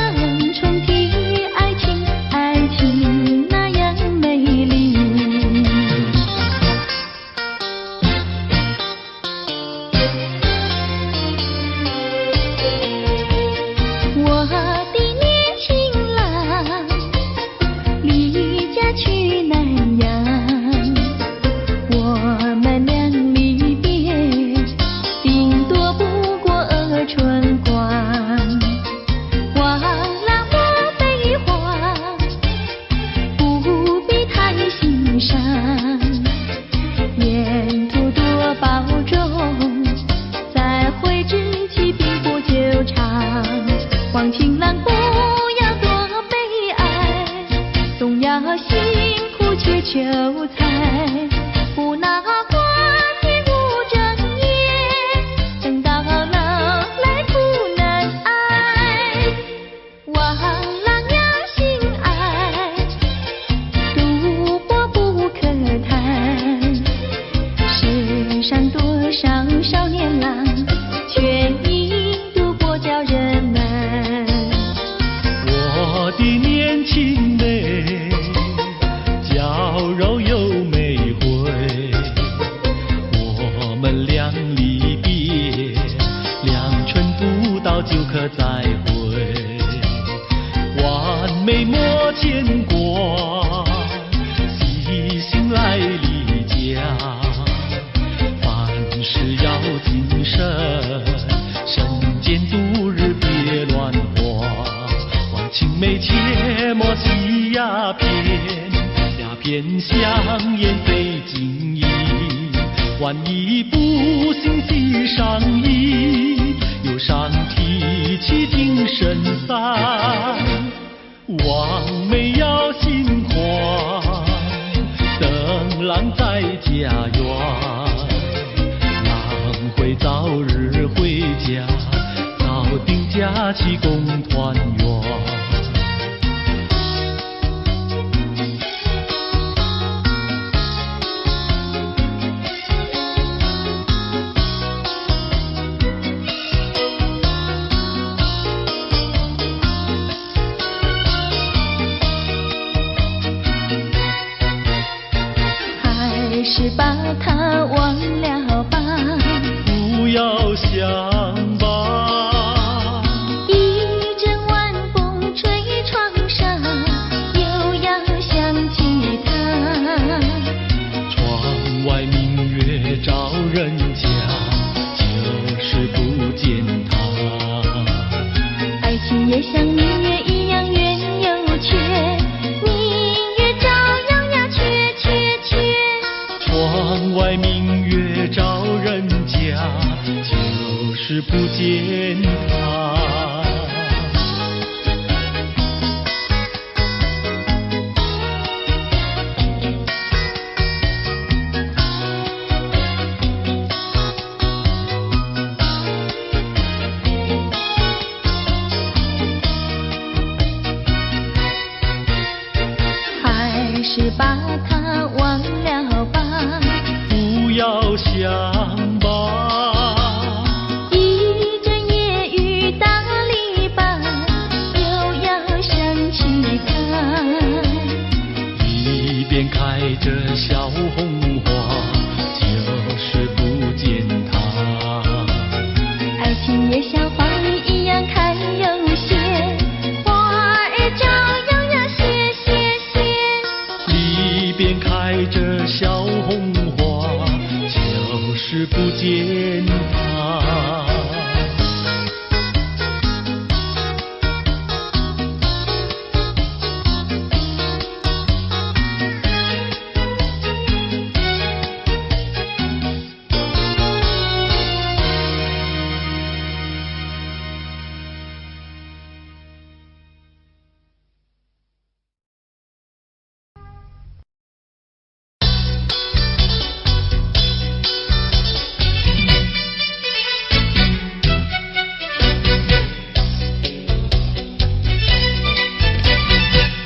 重提爱情？爱情那样美丽。我的年轻郎离家去南洋，我们俩离别，顶多不过春光。忘了我悲欢，不必太心伤，沿途多保重，再会之期并不久长。忘情郎不要多悲哀，辛苦却求财，不拿花钱无正业，等到老来苦难挨。王郎呀心爱，赌博不可谈。世上多少少年郎，却因赌博叫人闷。我的年轻妹，娇柔又美慧，我们俩离别，2春不到就可再会，完美莫牵挂，细心来离家，凡事要谨慎，身兼度日别乱花，望青梅切莫吸鸦片，鸦片香烟非禁意，万一不幸喜上衣，忧伤提起精神散，望梅要心慌，等郎在家园，郎会早日回家，早定假期共团圆。还是把它忘了吧，不要想吧，一阵晚风吹窗上，又要想起他。窗外明月照人家，就是不见他。爱情也像明月一样圆又缺，明月照样呀缺缺缺。窗外明月照人家，就是不见他。还是把它忘了吧，不要想吧，一阵夜雨打篱笆，又要想起他。一边开着小红花，就是不见他。爱情也像花儿一样开又谢，花儿照样呀谢谢谢。里边开着小红花，就是不见他。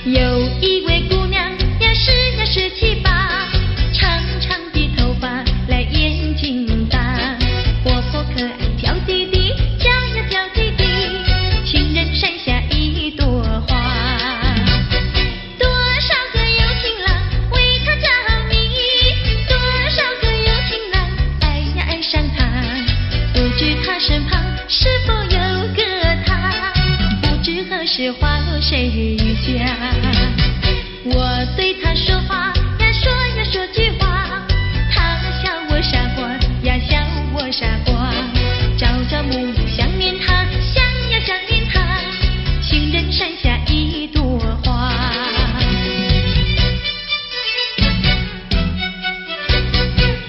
有一位姑娘呀是17、8，长长的头发来眼睛大，活泼可爱娇滴滴，叫呀叫滴滴，情人山下一朵花。多少个有情郎为她着迷，多少个有情郎爱呀爱上她，不知她身旁是否有个他，不知何时花落谁与家。我对他说话呀说句话，他笑我傻瓜呀笑我傻瓜，朝朝暮暮想念他，想呀想念他，情人山下一朵花。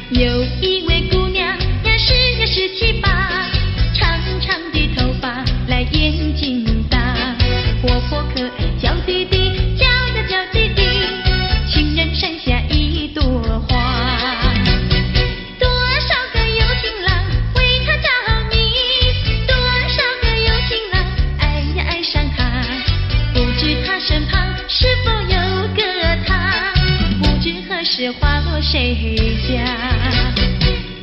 有一位姑娘呀是17、8，长长的头发来眼睛大，活泼可爱娇滴滴，叫呀叫滴滴，谁家？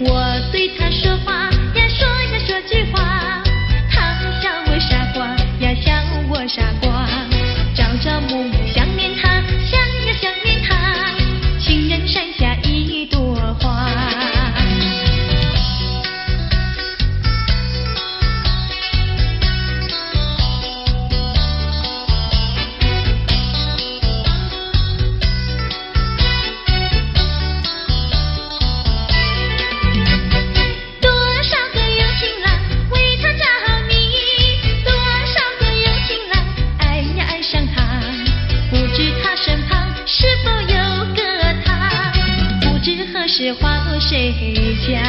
我对他说话呀，说句话，他笑我傻瓜呀，笑我傻瓜。朝朝暮暮想念他，想念他，情人山下一朵花。是花谁家？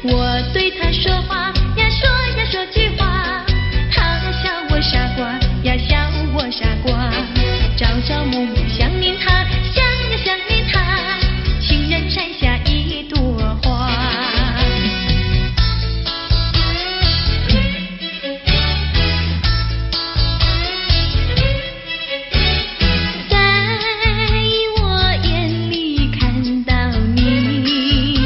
我对他说话呀，说句话，他笑我傻瓜呀，笑我傻瓜。朝朝暮暮想念他，想念他，情人山下一朵花。在我眼里看到你，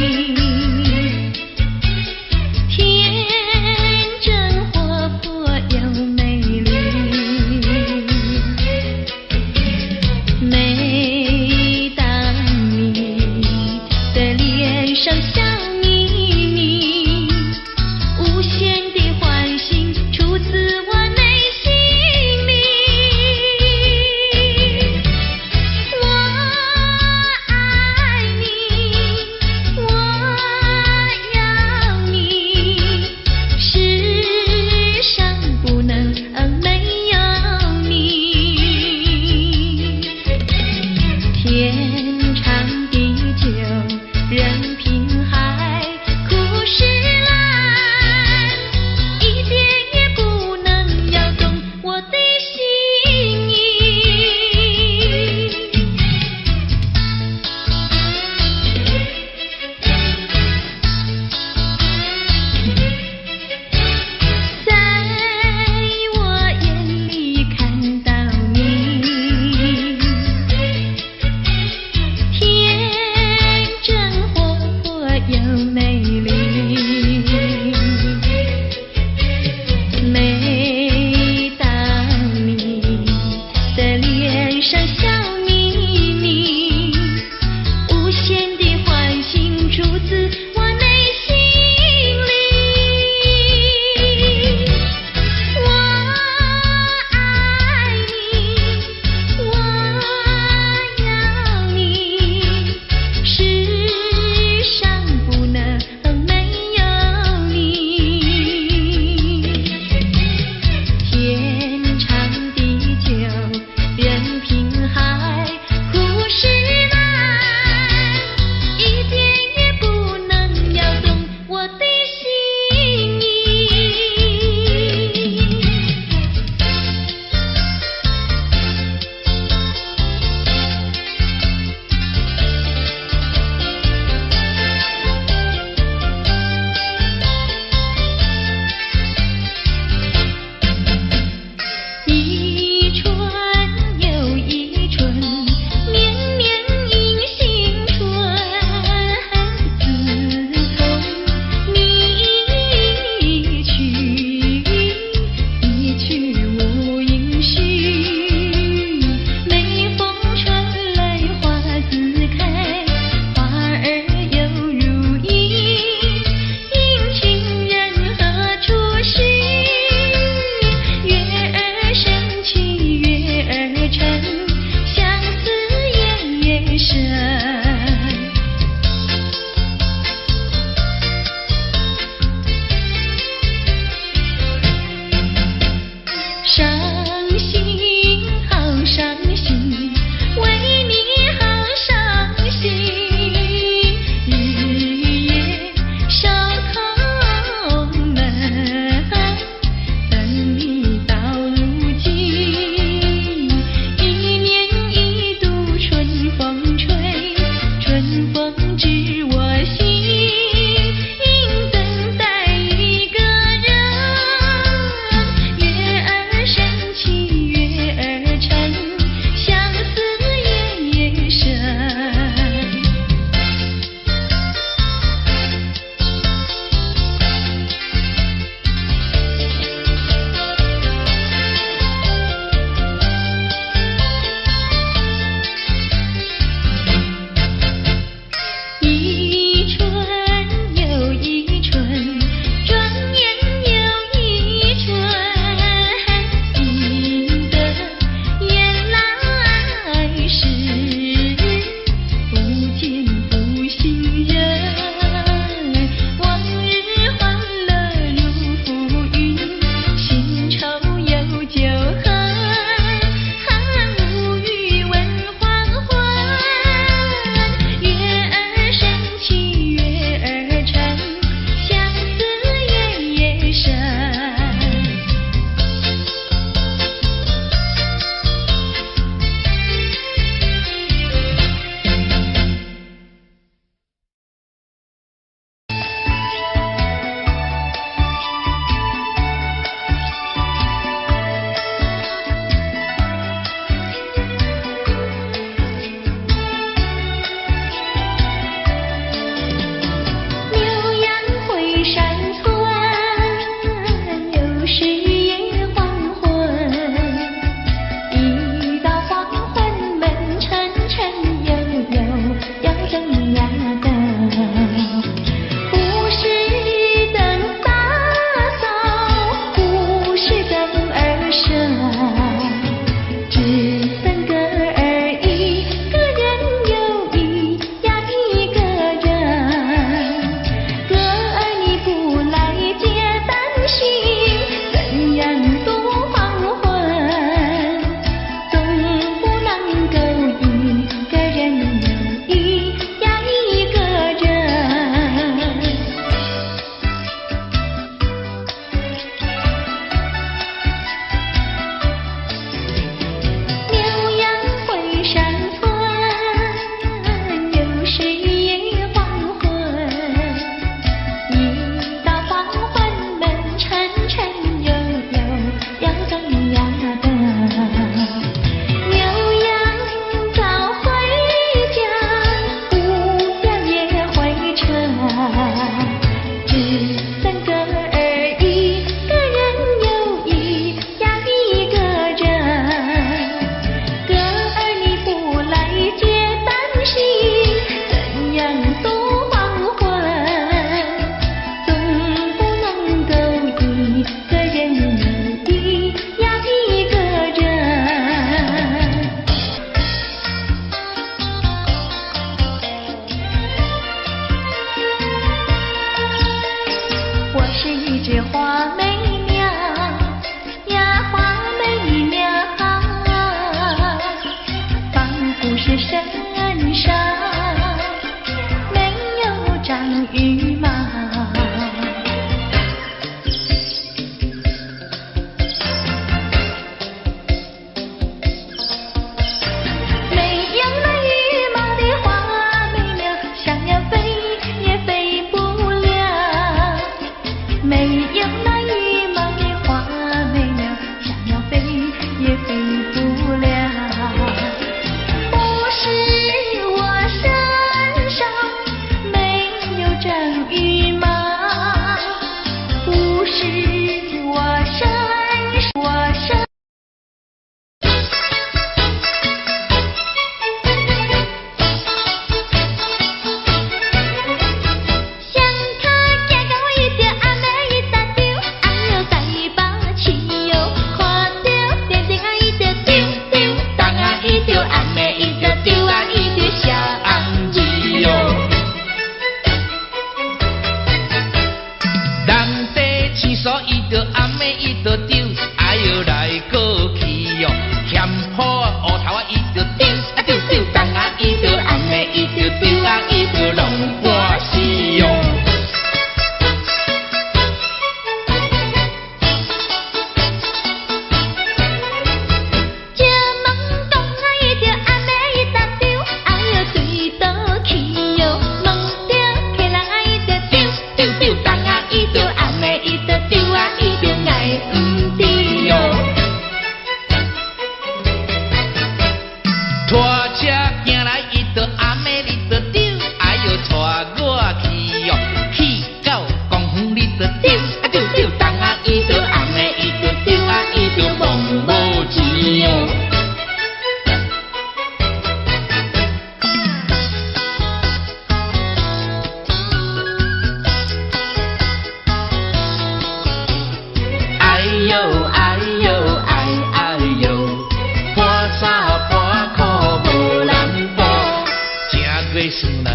算来，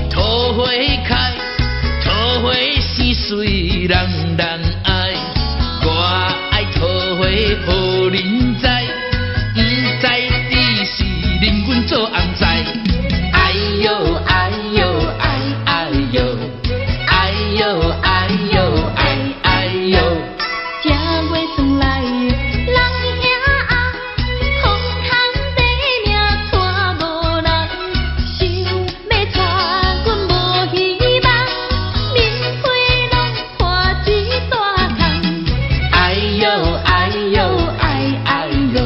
桃花开，桃花生水人人爱，我爱桃花予人知，不知只是忍阮做翁婿。哎呦哎呦哎哎呦，哎呦哎呦哎哎呦，这月算来，人兄翁，空空地命带无人，想要带阮无希望，面皮拢破一大空。哎呦哎呦哎哎呦，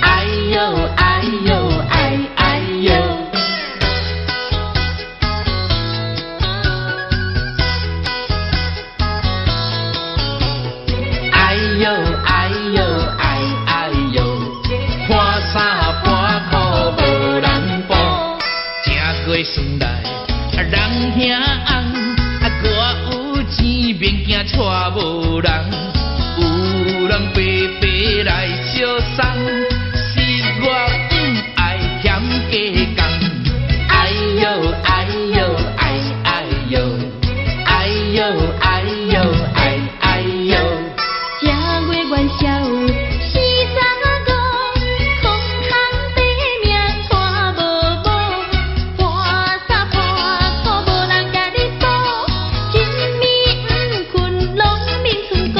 哎呦哎呦哎哎呦。哎呦哎呦哎哎呦，破衫破裤无人补，正月算来人兄翁，我有钱免惊带无人，有人白白来相送，是我不爱嫌加工。哎呦哎呦哎哎呦，哎呦哎呦哎哎呦。这月元宵45，空空地命带无补，破衫破裤无人甲你补，一暝不困拢眠床孤。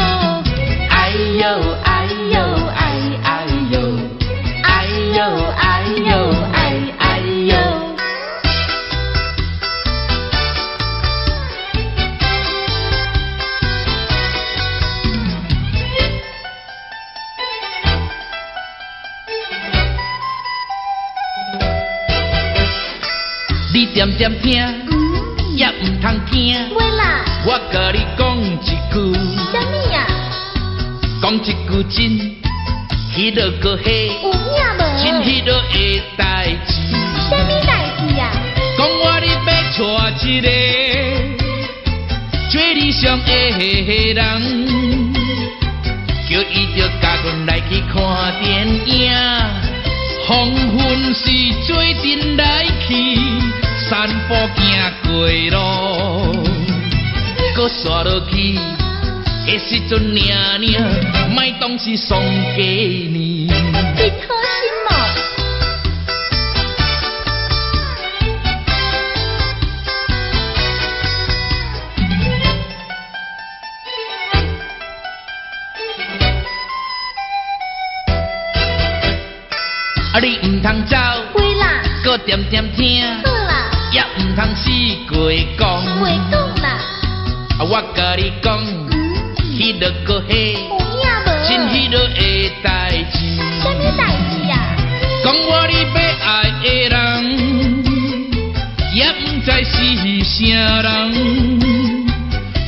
哎呦哎呦哎哎呦，哎呦哎呦哎哎呦。你点点听，也唔通惊。袂啦，我甲你讲一句，啥物啊？讲一句真，迄落个嘿，有影无？真迄落的代志。啥物代志啊？讲我你要娶一个最理想的人，叫伊着甲阮来去看电影。黄昏时做阵来去，散步行过路，搁刷落去。迄时阵领领，莫当是丧家呢。你好心哦。啊，你唔通走，会啦，搁点点听，好啦，也唔通四过讲。袂讲啦，啊，我甲你讲，迄落个嘿，有影无？真迄落的代志。啥物代志啊？讲我你要爱的人，也唔知是啥人。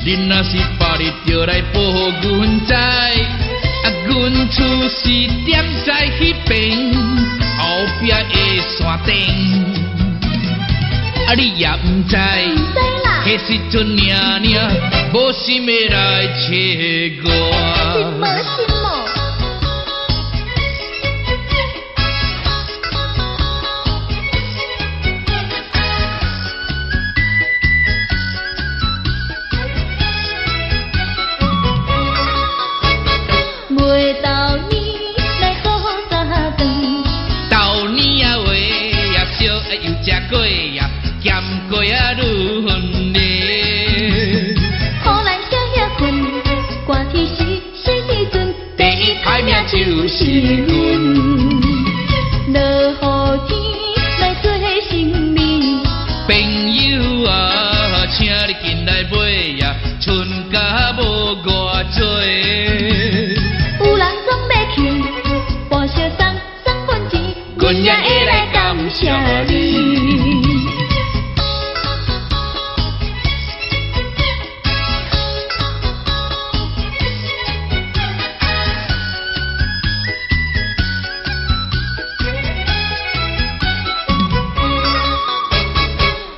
你若是别日就来报阮知，啊，阮厝是点在迄边后壁的山顶。啊，你也唔知，唔知啦，迄时阵领领，无心要来找是我。无心哦。袂到年来好早顿，到年啊话呀烧又食过呀，咸过啊愈远嘞。好咱少遐困，寒天时水时阵，第一歹命就是阮。落雨天来做生命，朋友啊，请你进来买呀，春假无偌多。有人总要去，报小送份钱，阮也会来感谢你。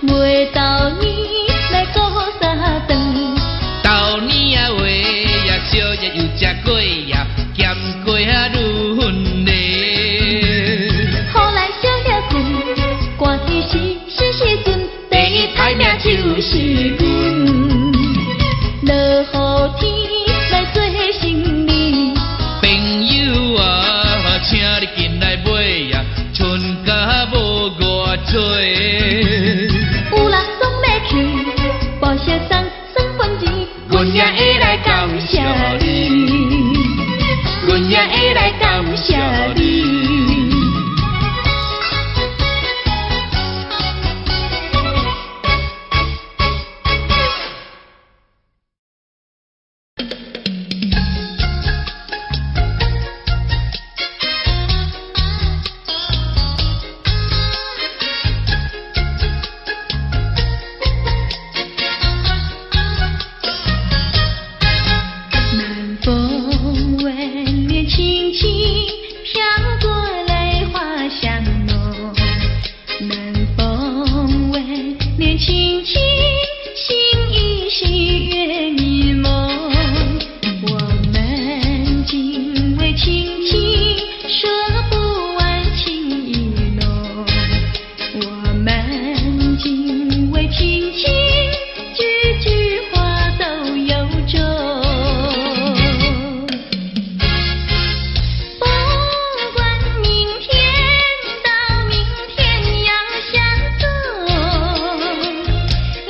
袂到年来过三顿，到年啊话呀烧呀又食过呀，咸过啊愈远嘞。好咱少遐困，寒天时下的。南风吻脸轻轻飘过来，花香浓。南风吻脸轻轻，心依稀月迷蒙。我们今为情情，说不完情意浓。我们今为情情，句句话都有衷。不管明天到明天要相送，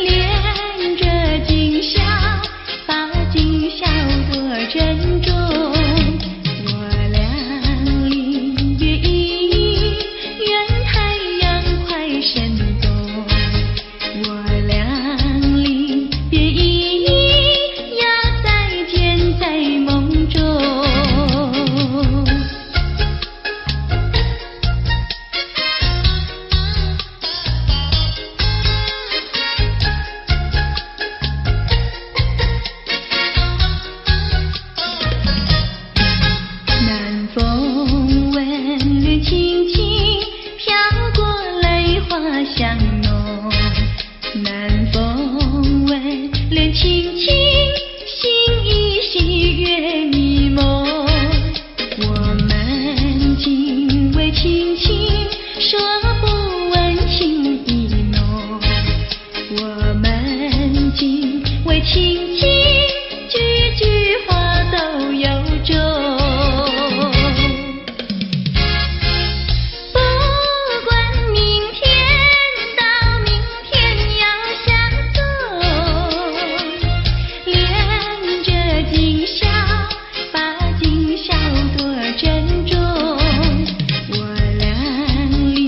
恋着今宵，把今宵多珍重。我俩离别依依，愿太阳快升东。我俩离别依依，要再见在梦中。南风吻脸轻轻飘过来，花香浓。南风吻脸轻轻，心依稀月迷蒙。我们今为情情，说不完情意浓。我们今为情情，句句话都有衷。不管明天到明天要相送，恋着今宵，把今宵多珍重。我俩离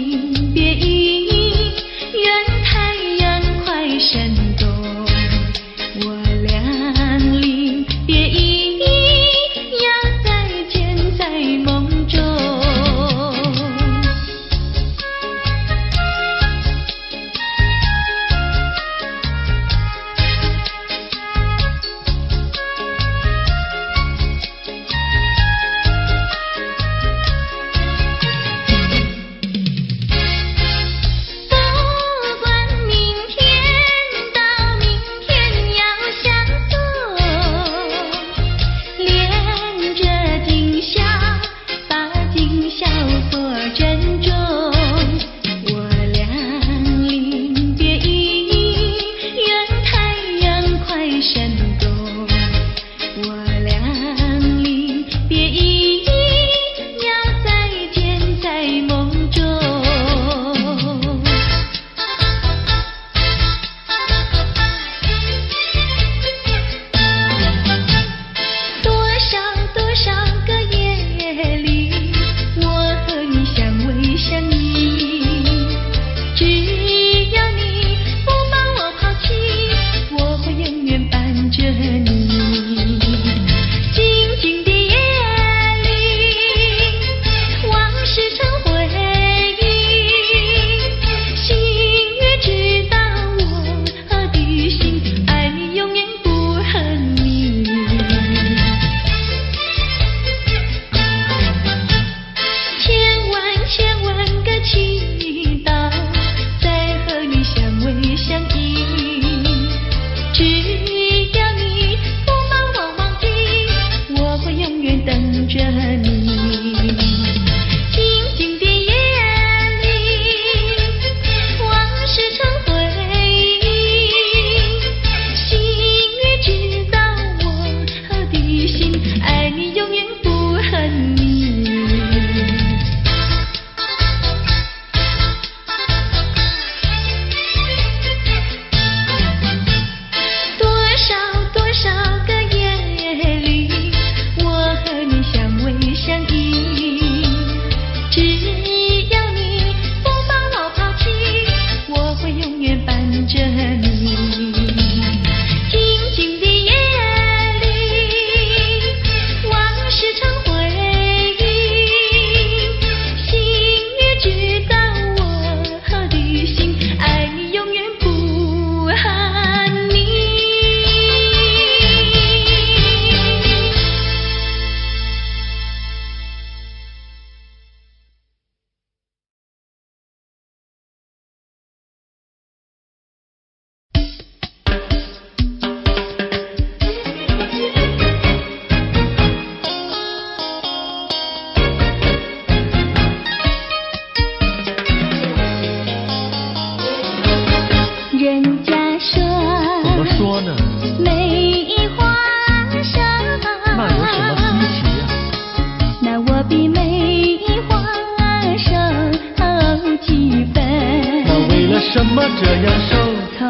这样瘦。从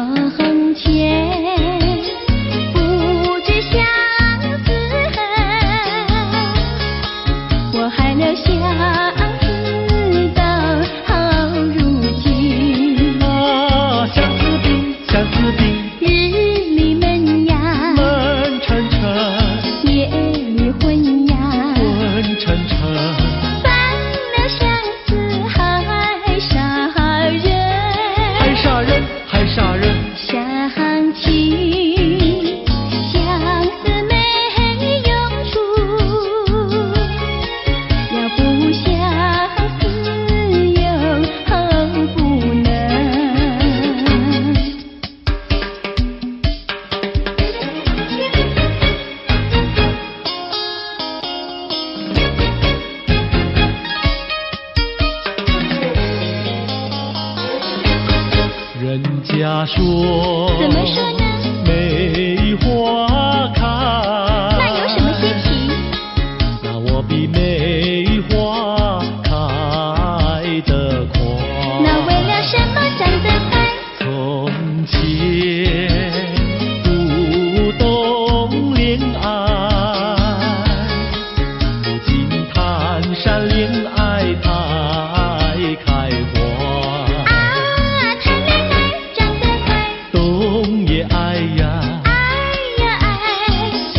前不知相思恨，我还留相思到如今。啊，相思病，相思病，日里闷呀，闷沉沉，夜里昏呀，昏沉沉。犯了相思还杀人，还杀人，还杀人。想起相思没用处，要不相思又不能。人家说，怎么说呢？梅花开，那有什么稀奇？那我比梅花开得快。那为了什么长得快？从前不懂恋爱，如今谈山恋爱太开花。谈恋爱长得快，东也爱呀，爱呀爱，西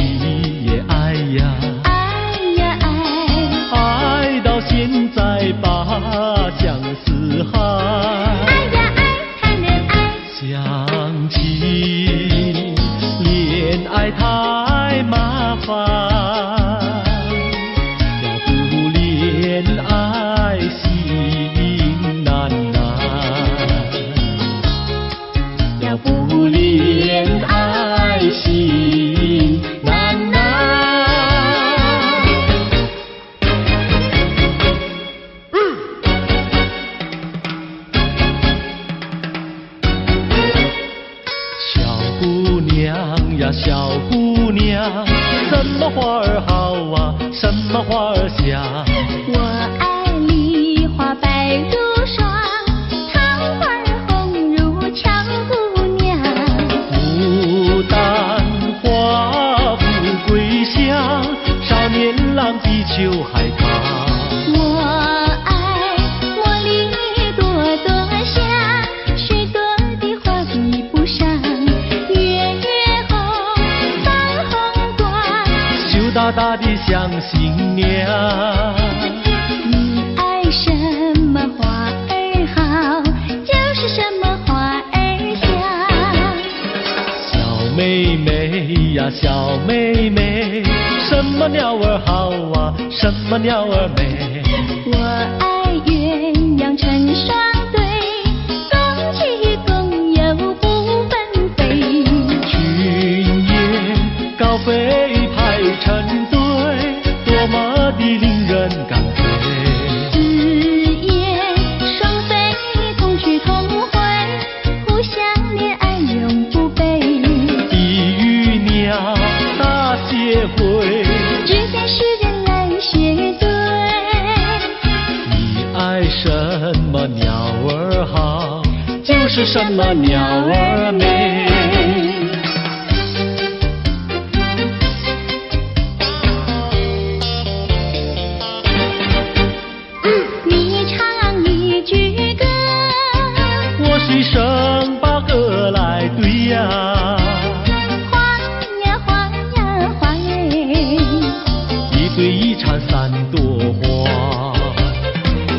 也爱呀，爱呀爱，爱到现在把相思害。爱呀爱，谈恋爱。想起恋爱太麻烦，要不恋爱心难难，要不恋爱心难难。小姑娘呀，小姑娘，什么花儿好啊，什么花儿香？我爱梨花白如霜，桃花红如俏姑娘。牡丹花富贵香，少年郎比秋还长。我爱茉莉朵朵香，许多的花比不上。月月红，放红光，羞答答的像新娘。你爱什么花儿好，就是什么花儿香。小妹妹呀，小妹妹，什么鸟儿好啊，什么鸟儿美？我爱鸳鸯成双对，共起共游不分飞。群雁高飞排成队，多么的令人感佩。紫燕双飞同去同回，互相恋爱永不悲。地狱鸟大协会，只见诗人来学对。你爱什么鸟儿好，就是什么鸟儿美。你唱一句歌，我随声把歌来对呀，花呀花呀花耶，一对一缠三朵花，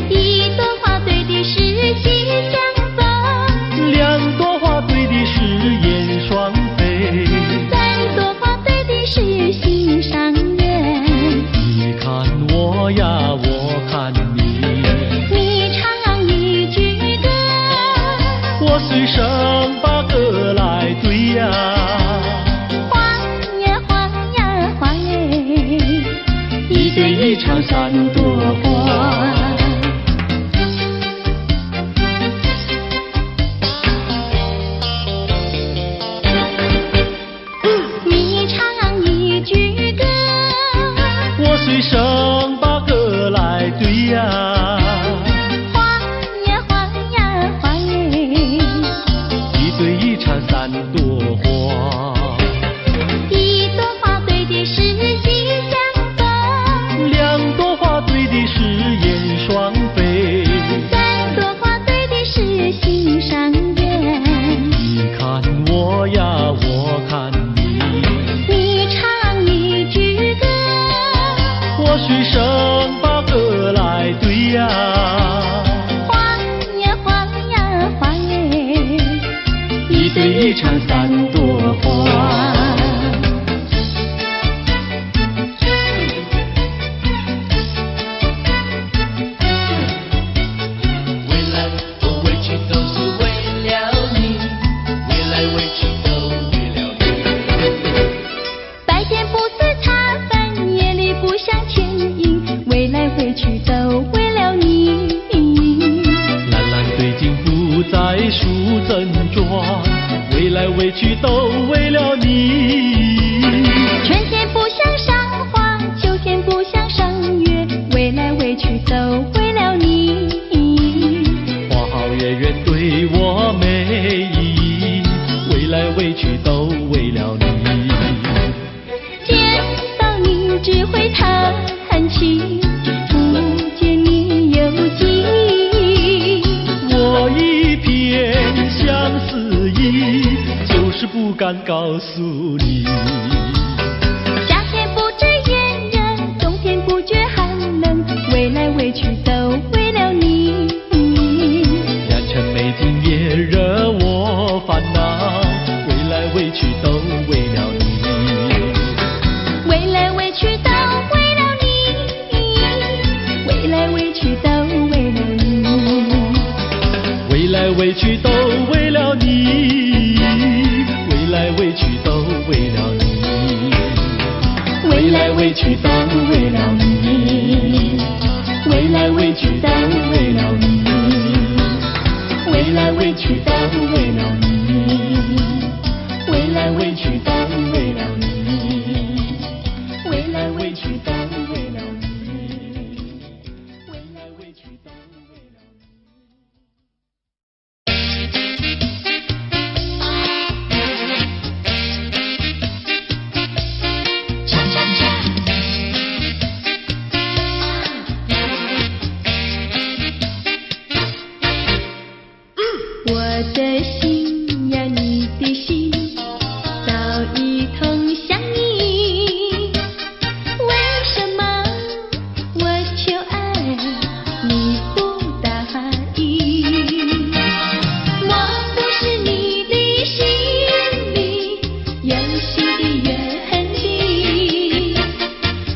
一朵花对的是喜相逢，两朵花对的是燕双飞，三朵花对的是心上人。你看我呀，我看你，你唱一句歌，我随声把歌来对呀，花呀花呀花耶，一对一缠三朵花。你唱一句歌，我随声把歌来对呀，花呀花呀花耶，呀，晃呀晃呀晃哎，一对一唱三朵花。委屈都为了你，春天不想赏花，秋天不想赏月，未来委屈都为了你。花好月圆对我没意义，未来委屈都为了你。见到你只会叹气，不见你有记忆。我一片相思意，就是不敢告诉你。夏天不知炎热，冬天不觉寒冷，未来委屈都为了你。良辰美景也惹我烦恼，未来委屈都为了你。未来委屈都为了你，未来委屈都为了你。未来委屈都为了你，未来委屈都为了你，未来委屈都为了你，未来委屈都为了你，未来委屈都为了你，未来委屈都为了你，未来委屈都为了你，未来委屈都为了你。我的心呀，你的心，早已同向你。为什么我求爱你不答应？莫不是你的心里有新的约定？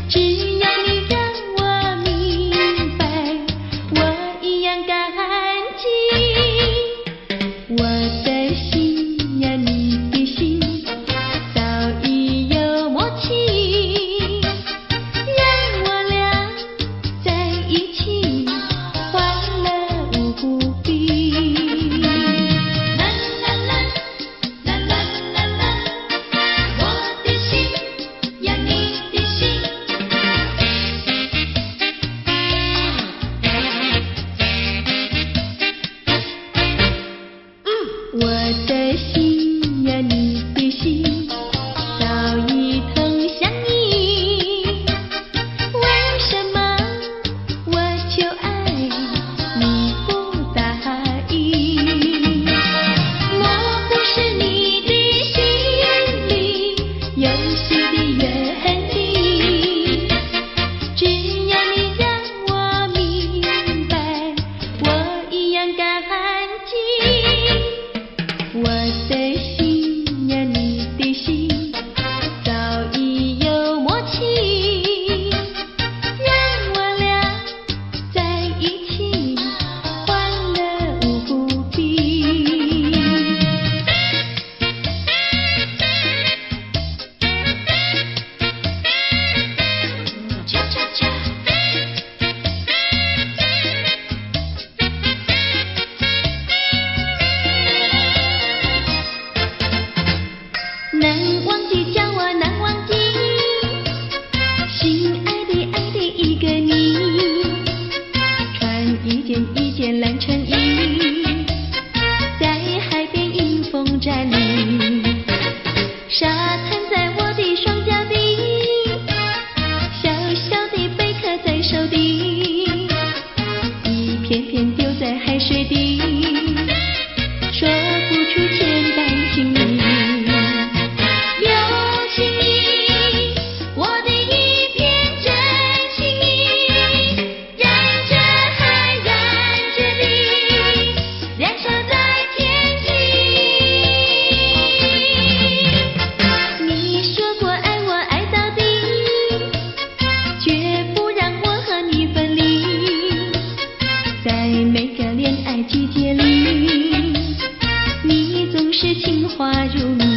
只要你让我明白，我一样感激。我的心呀，你的心，早已有默契，让我俩在一起，欢乐无比。啦啦啦，啦啦啦啦，我的心呀，你的心。我的心呀，你的心，早已同向你。为什么我求爱你不答应？莫不是你的心里有新的约定？只要你让我明白，我一样感激。我的心呀，你的心，早已有默契，让我俩在一起，欢乐无比。恰恰恰。难忘记叫我难忘记，心爱的一个你，穿一件蓝衬衣，在海边迎风站立，沙滩在我的双脚底，小小的贝壳在手底，一片片丢在海水底，说不出千般情意。有情意，我的一片真心意，让这海在季节里，你总是情话如蜜。